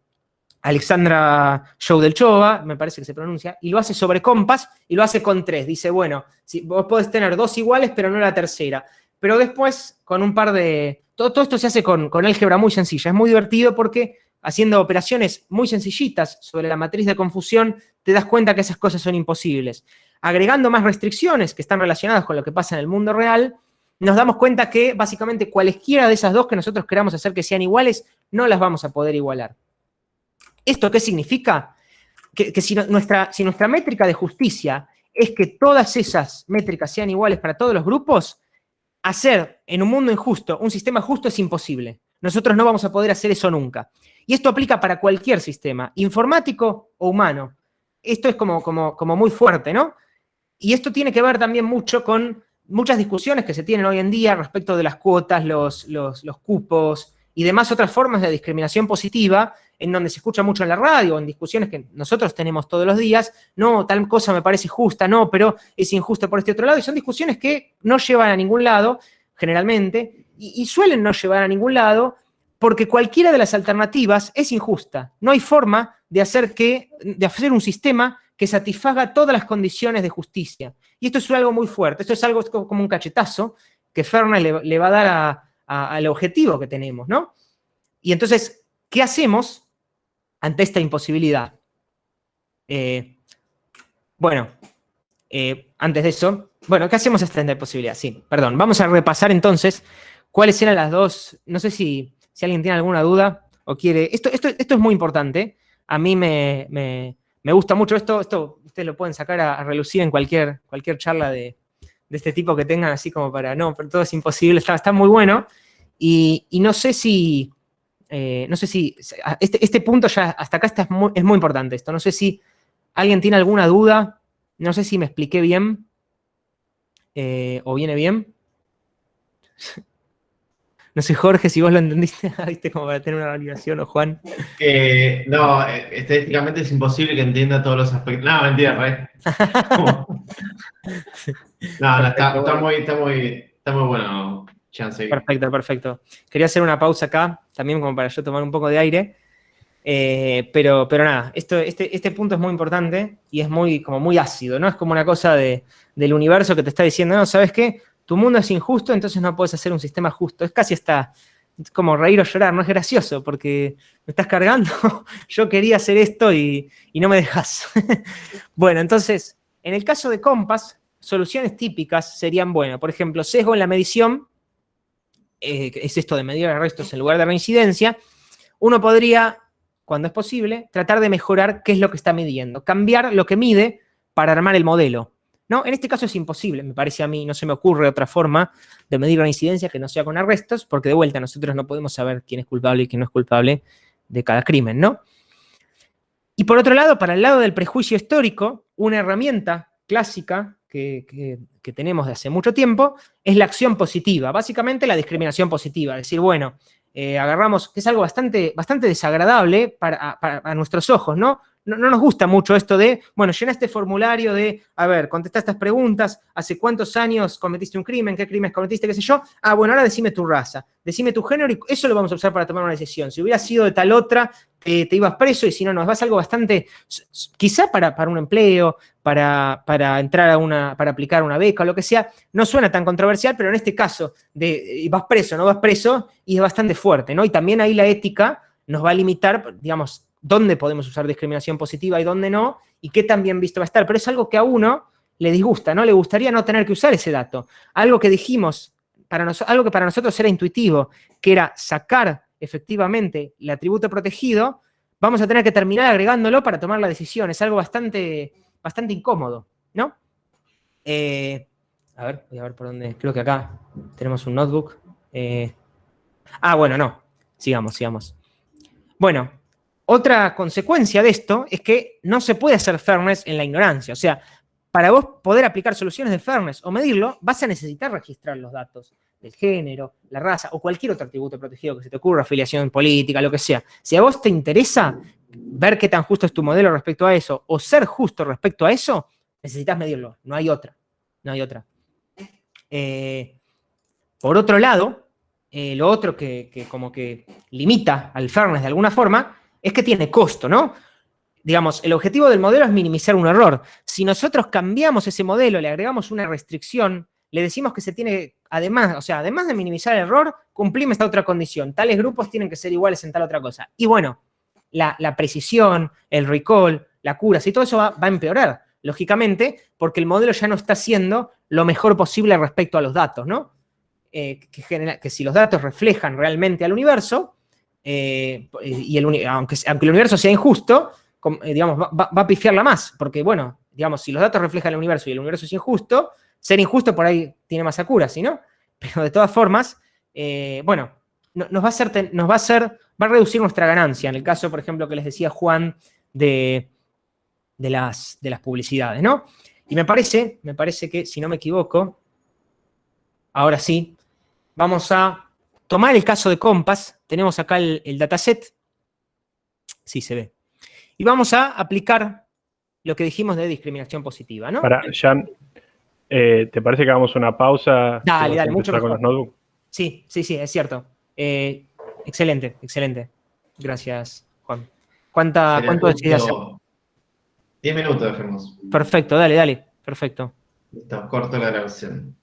Alexandra Joudelchova, me parece que se pronuncia, y lo hace sobre Compass y lo hace con 3. Dice, bueno, si vos podés tener 2 iguales, pero no la tercera. Pero después, con un par de... Todo esto se hace con álgebra muy sencilla. Es muy divertido porque haciendo operaciones muy sencillitas sobre la matriz de confusión, te das cuenta que esas cosas son imposibles. Agregando más restricciones que están relacionadas con lo que pasa en el mundo real, nos damos cuenta que básicamente cualesquiera de esas dos que nosotros queramos hacer que sean iguales, no las vamos a poder igualar. ¿Esto qué significa? Que si nuestra métrica de justicia es que todas esas métricas sean iguales para todos los grupos, hacer en un mundo injusto un sistema justo es imposible. Nosotros no vamos a poder hacer eso nunca. Y esto aplica para cualquier sistema, informático o humano. Esto es como muy fuerte, ¿no? Y esto tiene que ver también mucho con muchas discusiones que se tienen hoy en día respecto de las cuotas, los cupos y demás otras formas de discriminación positiva, en donde se escucha mucho en la radio, en discusiones que nosotros tenemos todos los días, no, tal cosa me parece justa, no, pero es injusta por este otro lado, y son discusiones que no llevan a ningún lado, generalmente, y suelen no llevar a ningún lado, porque cualquiera de las alternativas es injusta. No hay forma de hacer un sistema que satisfaga todas las condiciones de justicia. Y esto es algo muy fuerte, esto es algo como un cachetazo que Ferney le va a dar al objetivo que tenemos, ¿no? Y entonces, ¿qué hacemos ante esta imposibilidad? Antes de eso, ¿qué hacemos ante esta imposibilidad? Sí, perdón, vamos a repasar entonces cuáles eran las dos, no sé si alguien tiene alguna duda o quiere, esto es muy importante, a mí me gusta mucho esto, ustedes lo pueden sacar a relucir en cualquier charla de este tipo que tengan, así como para, no, pero todo es imposible, está muy bueno, y no sé si este punto ya hasta acá es muy importante esto, no sé si alguien tiene alguna duda, no sé si me expliqué bien, o viene bien. No sé, Jorge, si vos lo entendiste, ¿viste? Como para tener una validación, o Juan. No, estadísticamente es imposible que entienda todos los aspectos. No, mentira, ¿eh? No, está muy bueno, Chance. Perfecto. Quería hacer una pausa acá, también como para yo tomar un poco de aire. Pero nada, este punto es muy importante y es muy ácido, ¿no? Es como una cosa del universo que te está diciendo, no, ¿sabes qué? Tu mundo es injusto, entonces no puedes hacer un sistema justo. Es casi como reír o llorar, no es gracioso, porque me estás cargando. Yo quería hacer esto y no me dejas. Bueno, entonces, en el caso de Compass, soluciones típicas serían, por ejemplo, sesgo en la medición, es esto de medir arrestos en lugar de reincidencia. Uno podría, cuando es posible, tratar de mejorar qué es lo que está midiendo, cambiar lo que mide para armar el modelo, ¿no? En este caso es imposible, me parece a mí, no se me ocurre otra forma de medir la incidencia que no sea con arrestos, porque de vuelta nosotros no podemos saber quién es culpable y quién no es culpable de cada crimen, ¿no? Y por otro lado, para el lado del prejuicio histórico, una herramienta clásica que tenemos de hace mucho tiempo es la acción positiva, básicamente la discriminación positiva, es decir, agarramos, que es algo bastante desagradable para nuestros ojos, ¿no? No nos gusta mucho esto de, llena este formulario de, contesta estas preguntas, ¿hace cuántos años cometiste un crimen? ¿Qué crímenes cometiste? ¿Qué sé yo? Ahora decime tu raza, decime tu género y eso lo vamos a usar para tomar una decisión. Si hubiera sido de tal otra, te ibas preso y si no, vas algo bastante, quizá para un empleo, para entrar para aplicar una beca o lo que sea, no suena tan controversial, pero en este caso, vas preso, no vas preso, y es bastante fuerte, ¿no? Y también ahí la ética nos va a limitar, digamos, dónde podemos usar discriminación positiva y dónde no, y qué tan bien visto va a estar. Pero es algo que a uno le disgusta, ¿no? Le gustaría no tener que usar ese dato. Algo que dijimos, algo que para nosotros era intuitivo, que era sacar efectivamente el atributo protegido, vamos a tener que terminar agregándolo para tomar la decisión. Es algo bastante incómodo, ¿no? Voy a ver por dónde. Creo que acá tenemos un notebook. No. Sigamos. Bueno, otra consecuencia de esto es que no se puede hacer fairness en la ignorancia. O sea, para vos poder aplicar soluciones de fairness o medirlo, vas a necesitar registrar los datos del género, la raza o cualquier otro atributo protegido que se te ocurra, afiliación política, lo que sea. Si a vos te interesa ver qué tan justo es tu modelo respecto a eso, o ser justo respecto a eso, necesitas medirlo. No hay otra. No hay otra. Por otro lado, lo otro que como que limita al fairness de alguna forma es que tiene costo, ¿no? Digamos, el objetivo del modelo es minimizar un error. Si nosotros cambiamos ese modelo, le agregamos una restricción, le decimos que se tiene, además, o sea, además de minimizar el error, cumplimos esta otra condición. Tales grupos tienen que ser iguales en tal otra cosa. Y bueno, la precisión, el recall, la cura, si todo eso va a empeorar, lógicamente, porque el modelo ya no está haciendo lo mejor posible respecto a los datos, ¿no? Que si los datos reflejan realmente al universo, aunque el universo sea injusto, digamos, va a pifiarla más, porque, bueno, digamos, si los datos reflejan el universo y el universo es injusto, ser injusto por ahí tiene más accuracy, ¿no? Pero de todas formas, bueno, va a reducir nuestra ganancia, en el caso, por ejemplo, que les decía Juan de las publicidades, ¿no? Y me parece que, si no me equivoco, ahora sí, vamos a tomar el caso de Compass, tenemos acá el dataset, sí se ve, y vamos a aplicar lo que dijimos de discriminación positiva, ¿no? Para, Jan, ¿te parece que hagamos una pausa? Dale, mucho mejor. Con los notebooks. Sí, es cierto. Excelente. Gracias, Juan. ¿Cuánto decís hacer? 10 minutos dejemos. Perfecto, dale, perfecto. Listo, corto la grabación.